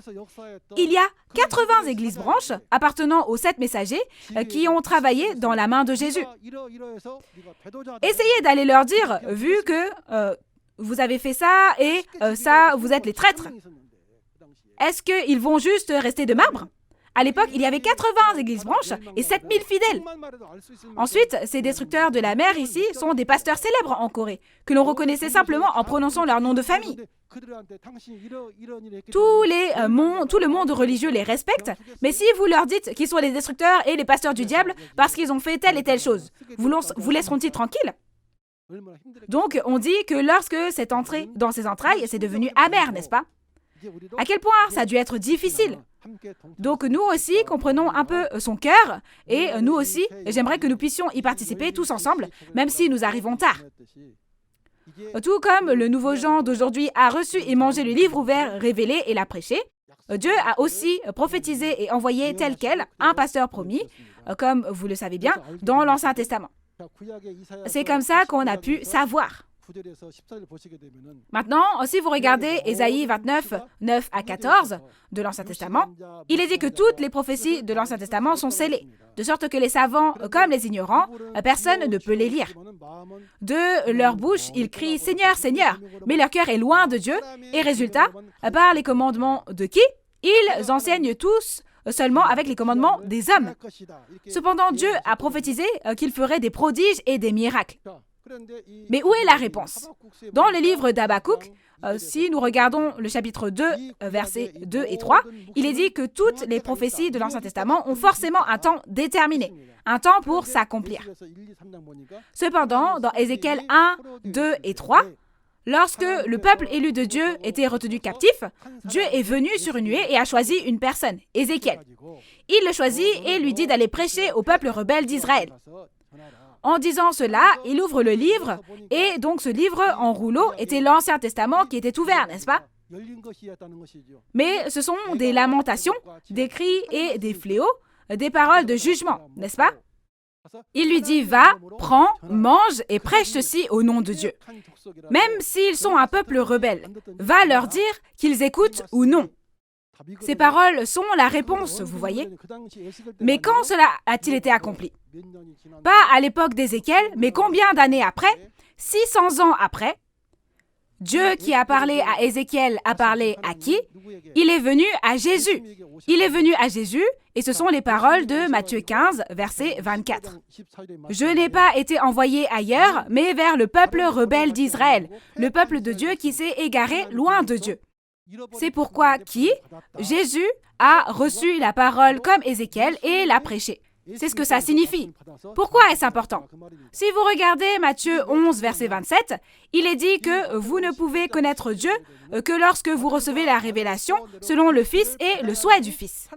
Il y a 80 églises branches appartenant aux 7 messagers qui ont travaillé dans la main de Jésus. Essayez d'aller leur dire, vu que vous avez fait ça et ça, vous êtes les traîtres. Est-ce qu'ils vont juste rester de marbre? À l'époque, il y avait 80 églises branches et 7000 fidèles. Ensuite, ces destructeurs de la mer ici sont des pasteurs célèbres en Corée, que l'on reconnaissait simplement en prononçant leur nom de famille. Tout le monde religieux les respecte, mais si vous leur dites qu'ils sont les destructeurs et les pasteurs du diable parce qu'ils ont fait telle et telle chose, vous laisseront-ils tranquilles? Donc, on dit que lorsque c'est entré dans ses entrailles, c'est devenu amer, n'est-ce pas? À quel point ça a dû être difficile. Donc nous aussi comprenons un peu son cœur et nous aussi, j'aimerais que nous puissions y participer tous ensemble, même si nous arrivons tard. Tout comme le nouveau Jean d'aujourd'hui a reçu et mangé le livre ouvert révélé et l'a prêché, Dieu a aussi prophétisé et envoyé tel quel un pasteur promis, comme vous le savez bien, dans l'Ancien Testament. C'est comme ça qu'on a pu savoir. Maintenant, si vous regardez Ésaïe 29, 9 à 14 de l'Ancien Testament, il est dit que toutes les prophéties de l'Ancien Testament sont scellées, de sorte que les savants comme les ignorants, personne ne peut les lire. De leur bouche, ils crient « Seigneur, Seigneur », mais leur cœur est loin de Dieu, et résultat, par les commandements de qui? Ils enseignent tous seulement avec les commandements des hommes. Cependant, Dieu a prophétisé qu'il ferait des prodiges et des miracles. Mais où est la réponse? Dans le livre d'Habakkuk, si nous regardons le chapitre 2, versets 2 et 3, il est dit que toutes les prophéties de l'Ancien Testament ont forcément un temps déterminé, un temps pour s'accomplir. Cependant, dans Ézéchiel 1, 2 et 3, lorsque le peuple élu de Dieu était retenu captif, Dieu est venu sur une nuée et a choisi une personne, Ézéchiel. Il le choisit et lui dit d'aller prêcher au peuple rebelle d'Israël. En disant cela, il ouvre le livre, et donc ce livre en rouleau était l'Ancien Testament qui était ouvert, n'est-ce pas? Mais ce sont des lamentations, des cris et des fléaux, des paroles de jugement, n'est-ce pas? Il lui dit « Va, prends, mange et prêche ceci au nom de Dieu. Même s'ils sont un peuple rebelle, va leur dire qu'ils écoutent ou non. » Ces paroles sont la réponse, vous voyez. Mais quand cela a-t-il été accompli? Pas à l'époque d'Ézéchiel, mais combien d'années après? 600 ans après. Dieu qui a parlé à Ézéchiel a parlé à qui? Il est venu à Jésus. Il est venu à Jésus et ce sont les paroles de Matthieu 15, verset 24. Je n'ai pas été envoyé ailleurs, mais vers le peuple rebelle d'Israël, le peuple de Dieu qui s'est égaré loin de Dieu. C'est pourquoi qui? Jésus a reçu la parole comme Ézéchiel et l'a prêchée. C'est ce que ça signifie. Pourquoi est-ce important? Si vous regardez Matthieu 11, verset 27, il est dit que vous ne pouvez connaître Dieu que lorsque vous recevez la révélation selon le Fils et le souhait du Fils.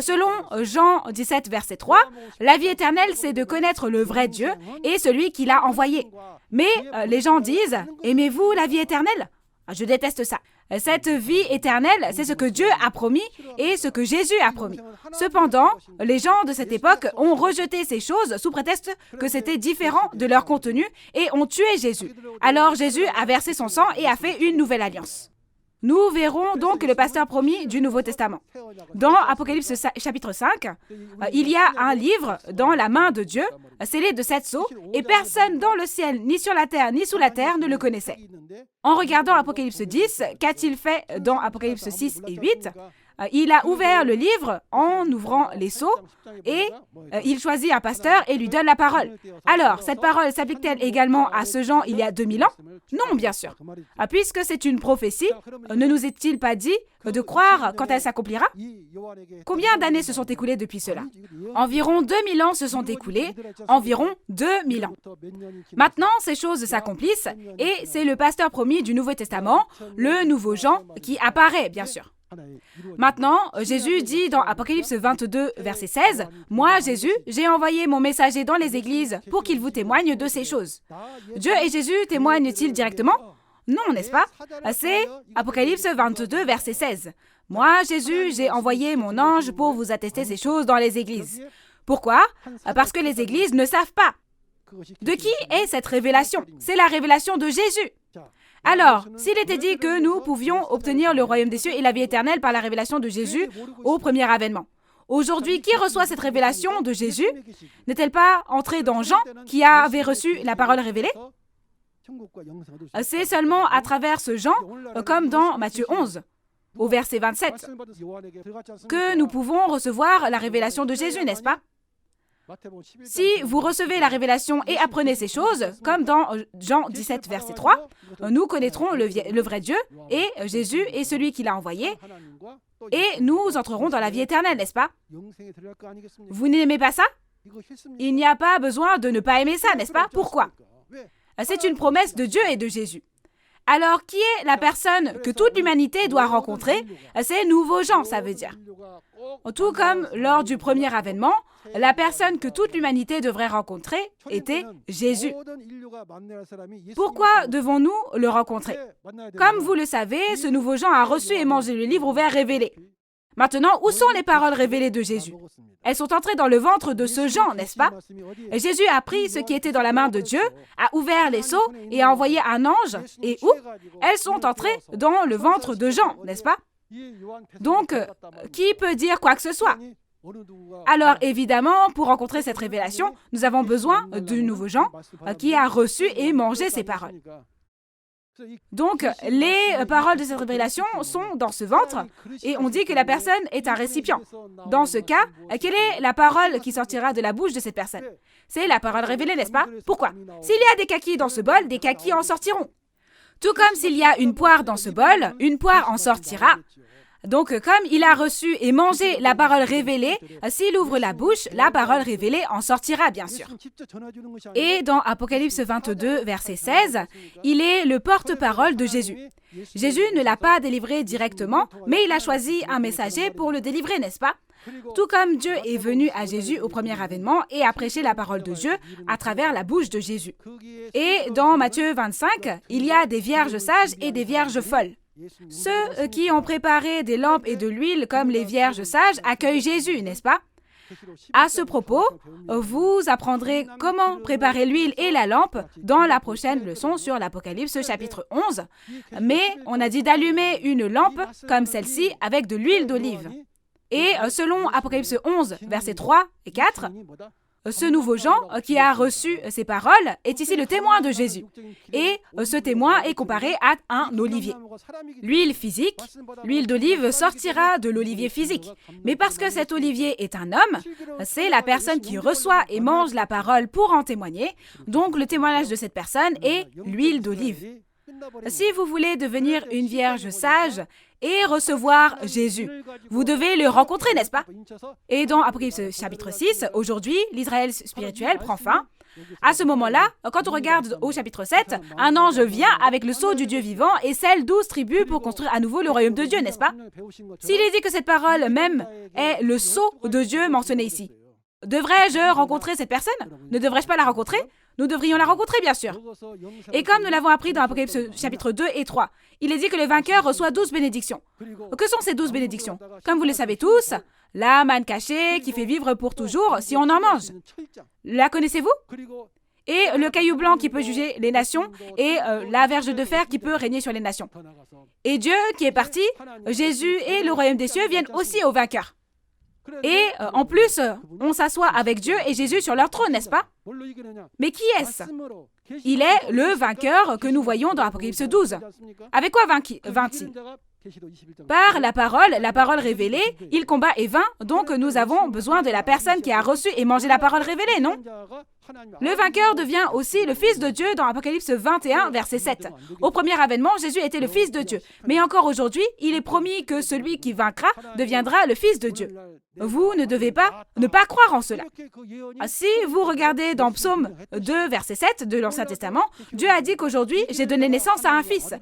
Selon Jean 17, verset 3, la vie éternelle, c'est de connaître le vrai Dieu et celui qui l'a envoyé. Mais les gens disent, aimez-vous la vie éternelle? Je déteste ça. Cette vie éternelle, c'est ce que Dieu a promis et ce que Jésus a promis. Cependant, les gens de cette époque ont rejeté ces choses sous prétexte que c'était différent de leur contenu et ont tué Jésus. Alors Jésus a versé son sang et a fait une nouvelle alliance. Nous verrons donc le pasteur promis du Nouveau Testament. Dans Apocalypse chapitre 5, il y a un livre dans la main de Dieu, scellé de 7 sceaux, et personne dans le ciel, ni sur la terre, ni sous la terre ne le connaissait. En regardant Apocalypse 10, qu'a-t-il fait dans Apocalypse 6 et 8? Il a ouvert le livre en ouvrant les sceaux et il choisit un pasteur et lui donne la parole. Alors, cette parole s'applique-t-elle également à ce Jean il y a 2000 ans? Non, bien sûr. Puisque c'est une prophétie, ne nous est-il pas dit de croire quand elle s'accomplira? Combien d'années se sont écoulées depuis cela? Environ 2000 ans se sont écoulés, environ 2000 ans. Maintenant, ces choses s'accomplissent et c'est le pasteur promis du Nouveau Testament, le nouveau Jean, qui apparaît, bien sûr. Maintenant, Jésus dit dans Apocalypse 22, verset 16, « Moi, Jésus, j'ai envoyé mon messager dans les églises pour qu'il vous témoigne de ces choses. » Dieu et Jésus témoignent-ils directement? Non, n'est-ce pas? C'est Apocalypse 22, verset 16. « Moi, Jésus, j'ai envoyé mon ange pour vous attester ces choses dans les églises. » Pourquoi? Parce que les églises ne savent pas. De qui est cette révélation? C'est la révélation de Jésus. Alors, s'il était dit que nous pouvions obtenir le royaume des cieux et la vie éternelle par la révélation de Jésus au premier avènement, aujourd'hui, qui reçoit cette révélation de Jésus? N'est-elle pas entrée dans Jean qui avait reçu la parole révélée? C'est seulement à travers ce Jean, comme dans Matthieu 11, au verset 27, que nous pouvons recevoir la révélation de Jésus, n'est-ce pas? Si vous recevez la révélation et apprenez ces choses, comme dans Jean 17, verset 3, nous connaîtrons le vrai Dieu et Jésus est celui qui l'a envoyé et nous entrerons dans la vie éternelle, n'est-ce pas? Vous n'aimez pas ça? Il n'y a pas besoin de ne pas aimer ça, n'est-ce pas? Pourquoi? C'est une promesse de Dieu et de Jésus. Alors, qui est la personne que toute l'humanité doit rencontrer? C'est nouveau Jean, ça veut dire. Tout comme lors du premier avènement, la personne que toute l'humanité devrait rencontrer était Jésus. Pourquoi devons-nous le rencontrer? Comme vous le savez, ce nouveau Jean a reçu et mangé le livre ouvert révélé. Maintenant, où sont les paroles révélées de Jésus? Elles sont entrées dans le ventre de ce Jean, n'est-ce pas? Jésus a pris ce qui était dans la main de Dieu, a ouvert les sceaux et a envoyé un ange. Et où? Elles sont entrées dans le ventre de Jean, n'est-ce pas? Donc, qui peut dire quoi que ce soit? Alors, évidemment, pour rencontrer cette révélation, nous avons besoin du nouveau Jean qui a reçu et mangé ces paroles. Donc, les paroles de cette révélation sont dans ce ventre et on dit que la personne est un récipient. Dans ce cas, quelle est la parole qui sortira de la bouche de cette personne? C'est la parole révélée, n'est-ce pas? Pourquoi? S'il y a des kakis dans ce bol, des kakis en sortiront. Tout comme s'il y a une poire dans ce bol, une poire en sortira. Donc, comme il a reçu et mangé la parole révélée, s'il ouvre la bouche, la parole révélée en sortira, bien sûr. Et dans Apocalypse 22, verset 16, il est le porte-parole de Jésus. Jésus ne l'a pas délivré directement, mais il a choisi un messager pour le délivrer, n'est-ce pas? Tout comme Dieu est venu à Jésus au premier avènement et a prêché la parole de Dieu à travers la bouche de Jésus. Et dans Matthieu 25, il y a des vierges sages et des vierges folles. Ceux qui ont préparé des lampes et de l'huile comme les vierges sages accueillent Jésus, n'est-ce pas? À ce propos, vous apprendrez comment préparer l'huile et la lampe dans la prochaine leçon sur l'Apocalypse chapitre 11. Mais on a dit d'allumer une lampe comme celle-ci avec de l'huile d'olive. Et selon Apocalypse 11, versets 3 et 4, ce nouveau Jean qui a reçu ces paroles est ici le témoin de Jésus. Et ce témoin est comparé à un olivier. L'huile physique, l'huile d'olive sortira de l'olivier physique. Mais parce que cet olivier est un homme, c'est la personne qui reçoit et mange la parole pour en témoigner. Donc le témoignage de cette personne est l'huile d'olive. Si vous voulez devenir une vierge sage et recevoir Jésus, vous devez le rencontrer, n'est-ce pas? Et dans Apocalypse chapitre 6, aujourd'hui, l'Israël spirituel prend fin. À ce moment-là, quand on regarde au chapitre 7, un ange vient avec le sceau du Dieu vivant et scelle 12 tribus pour construire à nouveau le royaume de Dieu, n'est-ce pas? S'il est dit que cette parole même est le sceau de Dieu mentionné ici, devrais-je rencontrer cette personne? Ne devrais-je pas la rencontrer? Nous devrions la rencontrer, bien sûr. Et comme nous l'avons appris dans Apocalypse chapitre 2 et 3, il est dit que le vainqueur reçoit 12 bénédictions. Que sont ces 12 bénédictions? Comme vous le savez tous, la manne cachée qui fait vivre pour toujours si on en mange. La connaissez-vous? Et le caillou blanc qui peut juger les nations et la verge de fer qui peut régner sur les nations. Et Dieu qui est parti, Jésus et le royaume des cieux viennent aussi au vainqueur. Et en plus, on s'assoit avec Dieu et Jésus sur leur trône, n'est-ce pas? Mais qui est-ce? Il est le vainqueur que nous voyons dans Apocalypse 12. Avec quoi vainc-il? Par la parole révélée, il combat et vainc, donc nous avons besoin de la personne qui a reçu et mangé la parole révélée, non? Le vainqueur devient aussi le Fils de Dieu dans Apocalypse 21, verset 7. Au premier avènement, Jésus était le Fils de Dieu. Mais encore aujourd'hui, il est promis que celui qui vaincra deviendra le Fils de Dieu. Vous ne devez pas ne pas croire en cela. Si vous regardez dans Psaume 2, verset 7 de l'Ancien Testament, Dieu a dit qu'aujourd'hui, j'ai donné naissance à un fils,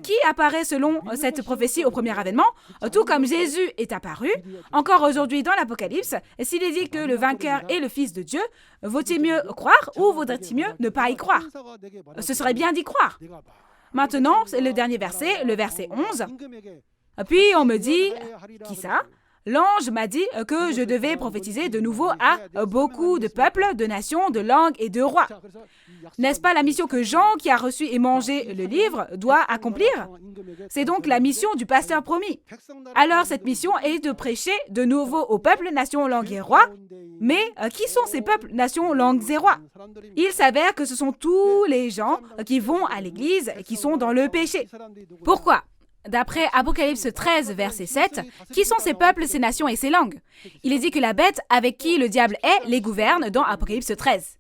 qui apparaît selon cette prophétie au premier avènement, tout comme Jésus est apparu. Encore aujourd'hui dans l'Apocalypse, s'il est dit que le vainqueur est le Fils de Dieu, vaut-il mieux croire ou vaudrait-il mieux ne pas y croire? Ce serait bien d'y croire. Maintenant, c'est le dernier verset, le verset 11. Puis on me dit, qui ça? L'ange m'a dit que je devais prophétiser de nouveau à beaucoup de peuples, de nations, de langues et de rois. N'est-ce pas la mission que Jean, qui a reçu et mangé le livre, doit accomplir? C'est donc la mission du pasteur promis. Alors cette mission est de prêcher de nouveau aux peuples, nations, langues et rois. Mais qui sont ces peuples, nations, langues et rois? Il s'avère que ce sont tous les gens qui vont à l'église et qui sont dans le péché. Pourquoi? D'après Apocalypse 13, verset 7, qui sont ces peuples, ces nations et ces langues? Il est dit que la bête avec qui le diable est les gouverne dans Apocalypse 13.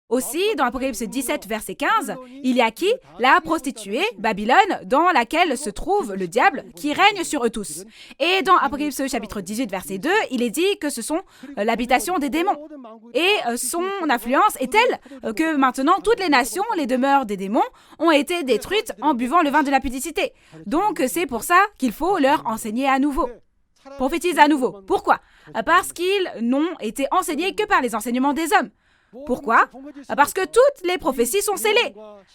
Aussi, dans Apocalypse 17, verset 15, il y a qui? La prostituée, Babylone, dans laquelle se trouve le diable, qui règne sur eux tous. Et dans Apocalypse chapitre 18, verset 2, il est dit que ce sont l'habitation des démons. Et son influence est telle que maintenant, toutes les nations, les demeures des démons, ont été détruites en buvant le vin de la pudicité. Donc, c'est pour ça qu'il faut leur enseigner à nouveau. Prophétise à nouveau. Pourquoi? Parce qu'ils n'ont été enseignés que par les enseignements des hommes. Pourquoi? Parce que toutes les prophéties sont scellées.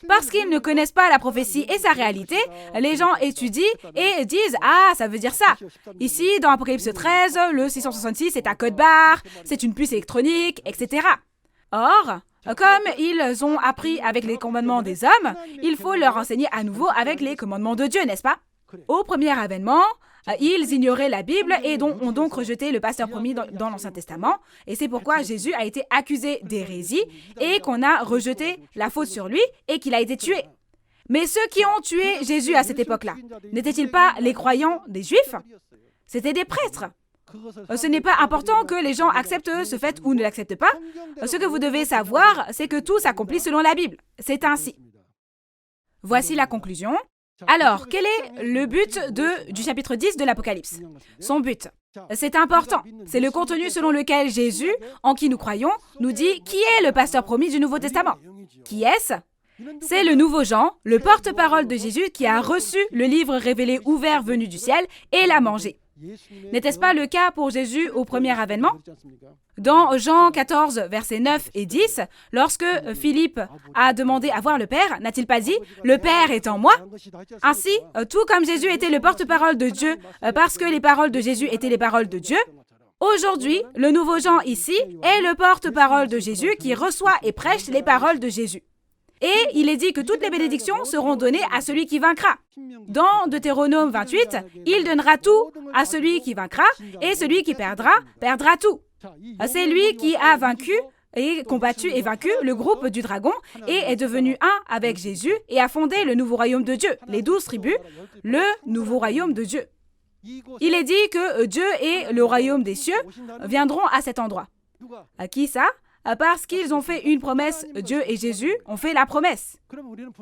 Parce qu'ils ne connaissent pas la prophétie et sa réalité, les gens étudient et disent « Ah, ça veut dire ça ». Ici, dans Apocalypse 13, le 666 est un code barre, c'est une puce électronique, etc. Or, comme ils ont appris avec les commandements des hommes, il faut leur enseigner à nouveau avec les commandements de Dieu, n'est-ce pas? Au premier avènement, ils ignoraient la Bible et ont donc rejeté le pasteur promis dans l'Ancien Testament. Et c'est pourquoi Jésus a été accusé d'hérésie et qu'on a rejeté la faute sur lui et qu'il a été tué. Mais ceux qui ont tué Jésus à cette époque-là, n'étaient-ils pas les croyants des Juifs? C'étaient des prêtres. Ce n'est pas important que les gens acceptent ce fait ou ne l'acceptent pas. Ce que vous devez savoir, c'est que tout s'accomplit selon la Bible. C'est ainsi. Voici la conclusion. Alors, quel est le but du chapitre 10 de l'Apocalypse? Son but. C'est important. C'est le contenu selon lequel Jésus, en qui nous croyons, nous dit qui est le pasteur promis du Nouveau Testament. Qui est-ce? C'est le nouveau Jean, le porte-parole de Jésus qui a reçu le livre révélé ouvert venu du ciel et l'a mangé. N'était-ce pas le cas pour Jésus au premier avènement? Dans Jean 14, versets 9 et 10, lorsque Philippe a demandé à voir le Père, n'a-t-il pas dit « Le Père est en moi » Ainsi, tout comme Jésus était le porte-parole de Dieu, parce que les paroles de Jésus étaient les paroles de Dieu, Aujourd'hui, le nouveau Jean ici est le porte-parole de Jésus qui reçoit et prêche les paroles de Jésus. Et il est dit que toutes les bénédictions seront données à celui qui vaincra. Dans Deutéronome 28, il donnera tout à celui qui vaincra et celui qui perdra, perdra tout. C'est lui qui a vaincu et combattu et vaincu le groupe du dragon et est devenu un avec Jésus et a fondé le nouveau royaume de Dieu, les 12 tribus, le nouveau royaume de Dieu. Il est dit que Dieu et le royaume des cieux viendront à cet endroit. À qui ça? Parce qu'ils ont fait une promesse, Dieu et Jésus ont fait la promesse.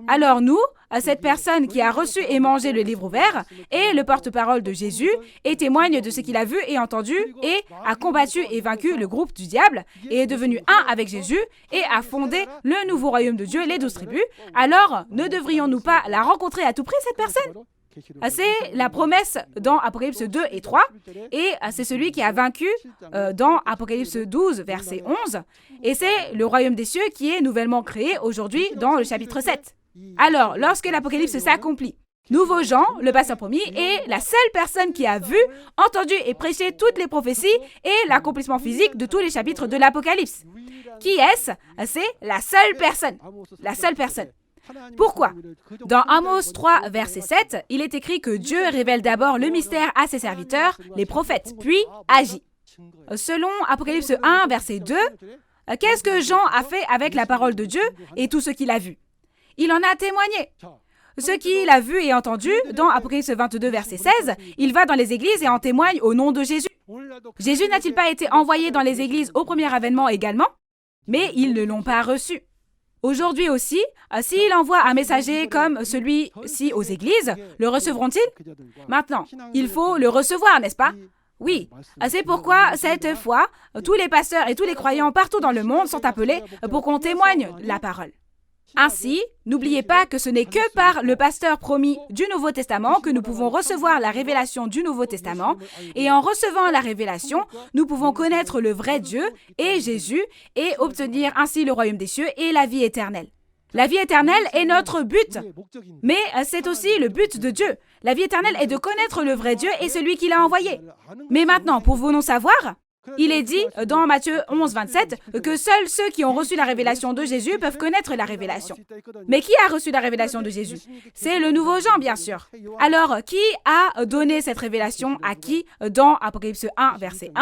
Alors nous, cette personne qui a reçu et mangé le livre ouvert est le porte-parole de Jésus et témoigne de ce qu'il a vu et entendu et a combattu et vaincu le groupe du diable et est devenu un avec Jésus et a fondé le nouveau royaume de Dieu, les 12 tribus. Alors, ne devrions-nous pas la rencontrer à tout prix, cette personne? C'est la promesse dans Apocalypse 2 et 3, et c'est celui qui a vaincu dans Apocalypse 12, verset 11, et c'est le royaume des cieux qui est nouvellement créé aujourd'hui dans le chapitre 7. Alors, lorsque l'Apocalypse s'accomplit, nouveau Jean, le pasteur promis, est la seule personne qui a vu, entendu et prêché toutes les prophéties et l'accomplissement physique de tous les chapitres de l'Apocalypse. Qui est-ce? C'est la seule personne. La seule personne. Pourquoi? Dans Amos 3, verset 7, il est écrit que Dieu révèle d'abord le mystère à ses serviteurs, les prophètes, puis agit. Selon Apocalypse 1, verset 2, qu'est-ce que Jean a fait avec la parole de Dieu et tout ce qu'il a vu? Il en a témoigné. Ce qu'il a vu et entendu, dans Apocalypse 22, verset 16, il va dans les églises et en témoigne au nom de Jésus. Jésus n'a-t-il pas été envoyé dans les églises au premier avènement également? Mais ils ne l'ont pas reçu. Aujourd'hui aussi, s'il envoie un messager comme celui-ci aux églises, le recevront-ils? Maintenant, il faut le recevoir, n'est-ce pas? Oui, c'est pourquoi cette fois, tous les pasteurs et tous les croyants partout dans le monde sont appelés pour qu'on témoigne la parole. Ainsi, n'oubliez pas que ce n'est que par le pasteur promis du Nouveau Testament que nous pouvons recevoir la révélation du Nouveau Testament, et en recevant la révélation, nous pouvons connaître le vrai Dieu et Jésus et obtenir ainsi le royaume des cieux et la vie éternelle. La vie éternelle est notre but, mais c'est aussi le but de Dieu. La vie éternelle est de connaître le vrai Dieu et celui qui l'a envoyé. Mais maintenant, pouvons-nous savoir? Il est dit dans Matthieu 11, 27 que seuls ceux qui ont reçu la révélation de Jésus peuvent connaître la révélation. Mais qui a reçu la révélation de Jésus? C'est le nouveau Jean, bien sûr. Alors, qui a donné cette révélation à qui dans Apocalypse 1, verset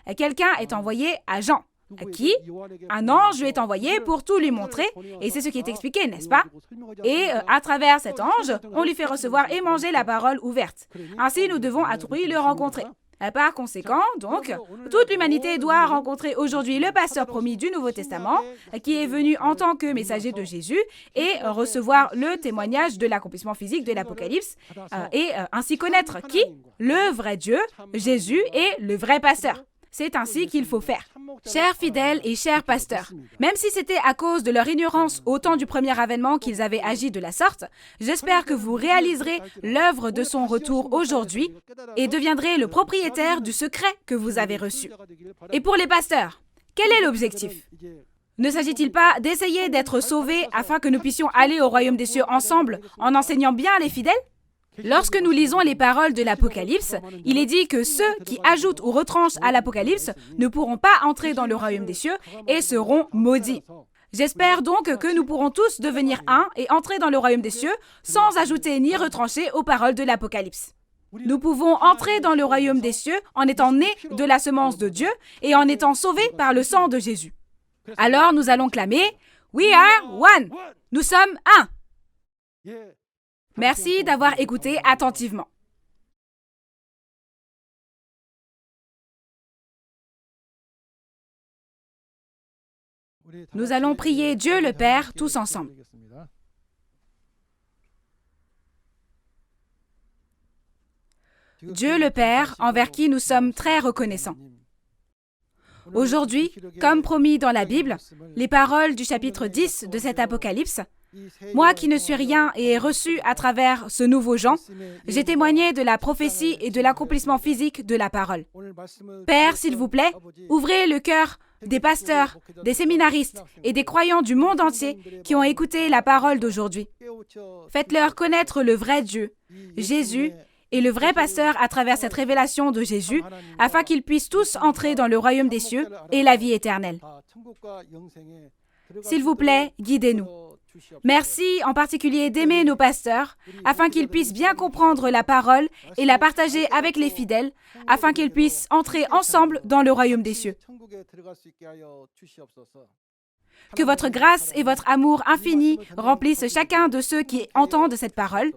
1? Quelqu'un est envoyé à Jean. À qui? Un ange lui est envoyé pour tout lui montrer, et c'est ce qui est expliqué, n'est-ce pas? Et à travers cet ange, on lui fait recevoir et manger la parole ouverte. Ainsi, nous devons à tout prix le rencontrer. Par conséquent, donc, toute l'humanité doit rencontrer aujourd'hui le pasteur promis du Nouveau Testament, qui est venu en tant que messager de Jésus, et recevoir le témoignage de l'accomplissement physique de l'Apocalypse, et ainsi connaître qui? Le vrai Dieu, Jésus et le vrai pasteur. C'est ainsi qu'il faut faire. Chers fidèles et chers pasteurs, même si c'était à cause de leur ignorance au temps du premier avènement qu'ils avaient agi de la sorte, j'espère que vous réaliserez l'œuvre de son retour aujourd'hui et deviendrez le propriétaire du secret que vous avez reçu. Et pour les pasteurs, quel est l'objectif? Ne s'agit-il pas d'essayer d'être sauvés afin que nous puissions aller au royaume des cieux ensemble en enseignant bien les fidèles? Lorsque nous lisons les paroles de l'Apocalypse, il est dit que ceux qui ajoutent ou retranchent à l'Apocalypse ne pourront pas entrer dans le royaume des cieux et seront maudits. J'espère donc que nous pourrons tous devenir un et entrer dans le royaume des cieux sans ajouter ni retrancher aux paroles de l'Apocalypse. Nous pouvons entrer dans le royaume des cieux en étant nés de la semence de Dieu et en étant sauvés par le sang de Jésus. Alors nous allons clamer « We are one ». Nous sommes un. Merci d'avoir écouté attentivement. Nous allons prier Dieu le Père tous ensemble. Dieu le Père, envers qui nous sommes très reconnaissants. Aujourd'hui, comme promis dans la Bible, les paroles du chapitre 10 de cet Apocalypse, moi qui ne suis rien et ai reçu à travers ce nouveau Jean, j'ai témoigné de la prophétie et de l'accomplissement physique de la parole. Père, s'il vous plaît, ouvrez le cœur des pasteurs, des séminaristes et des croyants du monde entier qui ont écouté la parole d'aujourd'hui. Faites-leur connaître le vrai Dieu, Jésus, et le vrai pasteur à travers cette révélation de Jésus, afin qu'ils puissent tous entrer dans le royaume des cieux et la vie éternelle. S'il vous plaît, guidez-nous. Merci en particulier d'aimer nos pasteurs, afin qu'ils puissent bien comprendre la parole et la partager avec les fidèles, afin qu'ils puissent entrer ensemble dans le royaume des cieux. Que votre grâce et votre amour infini remplissent chacun de ceux qui entendent cette parole.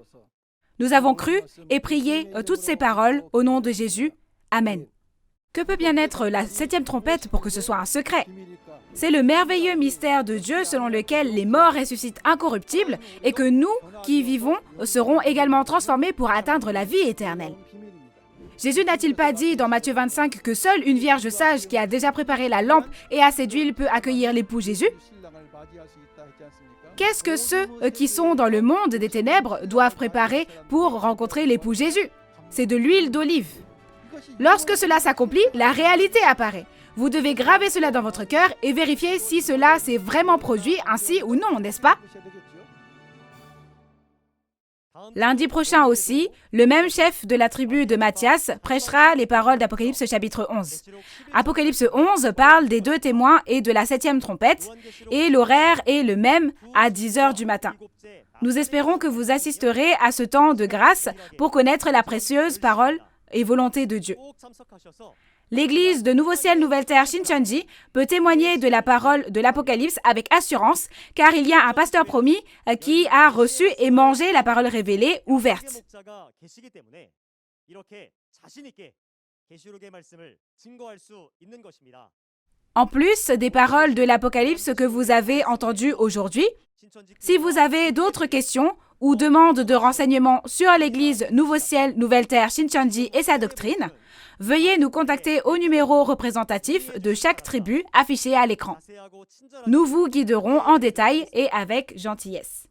Nous avons cru et prié toutes ces paroles au nom de Jésus. Amen. Que peut bien être la 7e trompette pour que ce soit un secret? C'est le merveilleux mystère de Dieu selon lequel les morts ressuscitent incorruptibles et que nous, qui y vivons, serons également transformés pour atteindre la vie éternelle. Jésus n'a-t-il pas dit dans Matthieu 25 que seule une vierge sage qui a déjà préparé la lampe et assez d'huile peut accueillir l'époux Jésus? Qu'est-ce que ceux qui sont dans le monde des ténèbres doivent préparer pour rencontrer l'époux Jésus? C'est de l'huile d'olive. Lorsque cela s'accomplit, la réalité apparaît. Vous devez graver cela dans votre cœur et vérifier si cela s'est vraiment produit ainsi ou non, n'est-ce pas? Lundi prochain aussi, le même chef de la tribu de Matthias prêchera les paroles d'Apocalypse chapitre 11. Apocalypse 11 parle des 2 témoins et de la 7e trompette, et l'horaire est le même à 10 heures du matin. Nous espérons que vous assisterez à ce temps de grâce pour connaître la précieuse parole et volonté de Dieu. L'Église de Nouveau Ciel, Nouvelle Terre Shincheonji peut témoigner de la parole de l'Apocalypse avec assurance, car il y a un pasteur promis qui a reçu et mangé la parole révélée ouverte. En plus des paroles de l'Apocalypse que vous avez entendues aujourd'hui, si vous avez d'autres questions ou demandes de renseignements sur l'Église Nouveau Ciel, Nouvelle Terre Shincheonji et sa doctrine, veuillez nous contacter au numéro représentatif de chaque tribu affiché à l'écran. Nous vous guiderons en détail et avec gentillesse.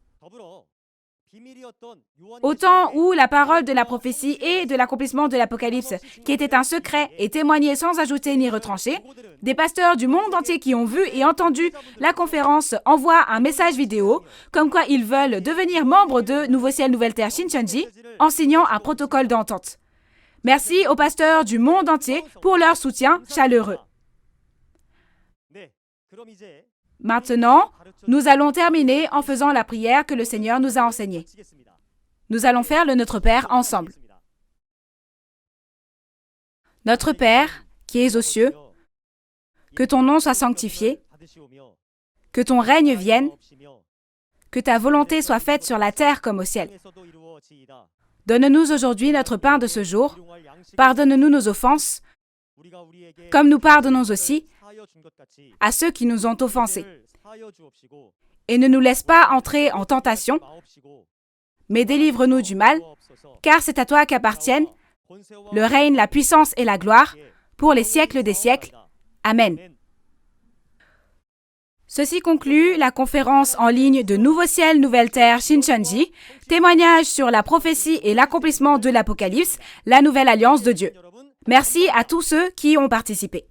Au temps où la parole de la prophétie et de l'accomplissement de l'Apocalypse, qui était un secret et témoigné sans ajouter ni retrancher, des pasteurs du monde entier qui ont vu et entendu la conférence envoient un message vidéo comme quoi ils veulent devenir membres de Nouveau Ciel, Nouvelle Terre Shincheonji en signant un protocole d'entente. Merci aux pasteurs du monde entier pour leur soutien chaleureux. Maintenant, nous allons terminer en faisant la prière que le Seigneur nous a enseignée. Nous allons faire le Notre Père ensemble. Notre Père, qui es aux cieux, que ton nom soit sanctifié, que ton règne vienne, que ta volonté soit faite sur la terre comme au ciel. Donne-nous aujourd'hui notre pain de ce jour. Pardonne-nous nos offenses, comme nous pardonnons aussi à ceux qui nous ont offensés. Et ne nous laisse pas entrer en tentation, mais délivre-nous du mal, car c'est à toi qu'appartiennent le règne, la puissance et la gloire pour les siècles des siècles. Amen. Ceci conclut la conférence en ligne de Nouveau Ciel, Nouvelle Terre Shincheonji, témoignage sur la prophétie et l'accomplissement de l'Apocalypse, la nouvelle alliance de Dieu. Merci à tous ceux qui ont participé.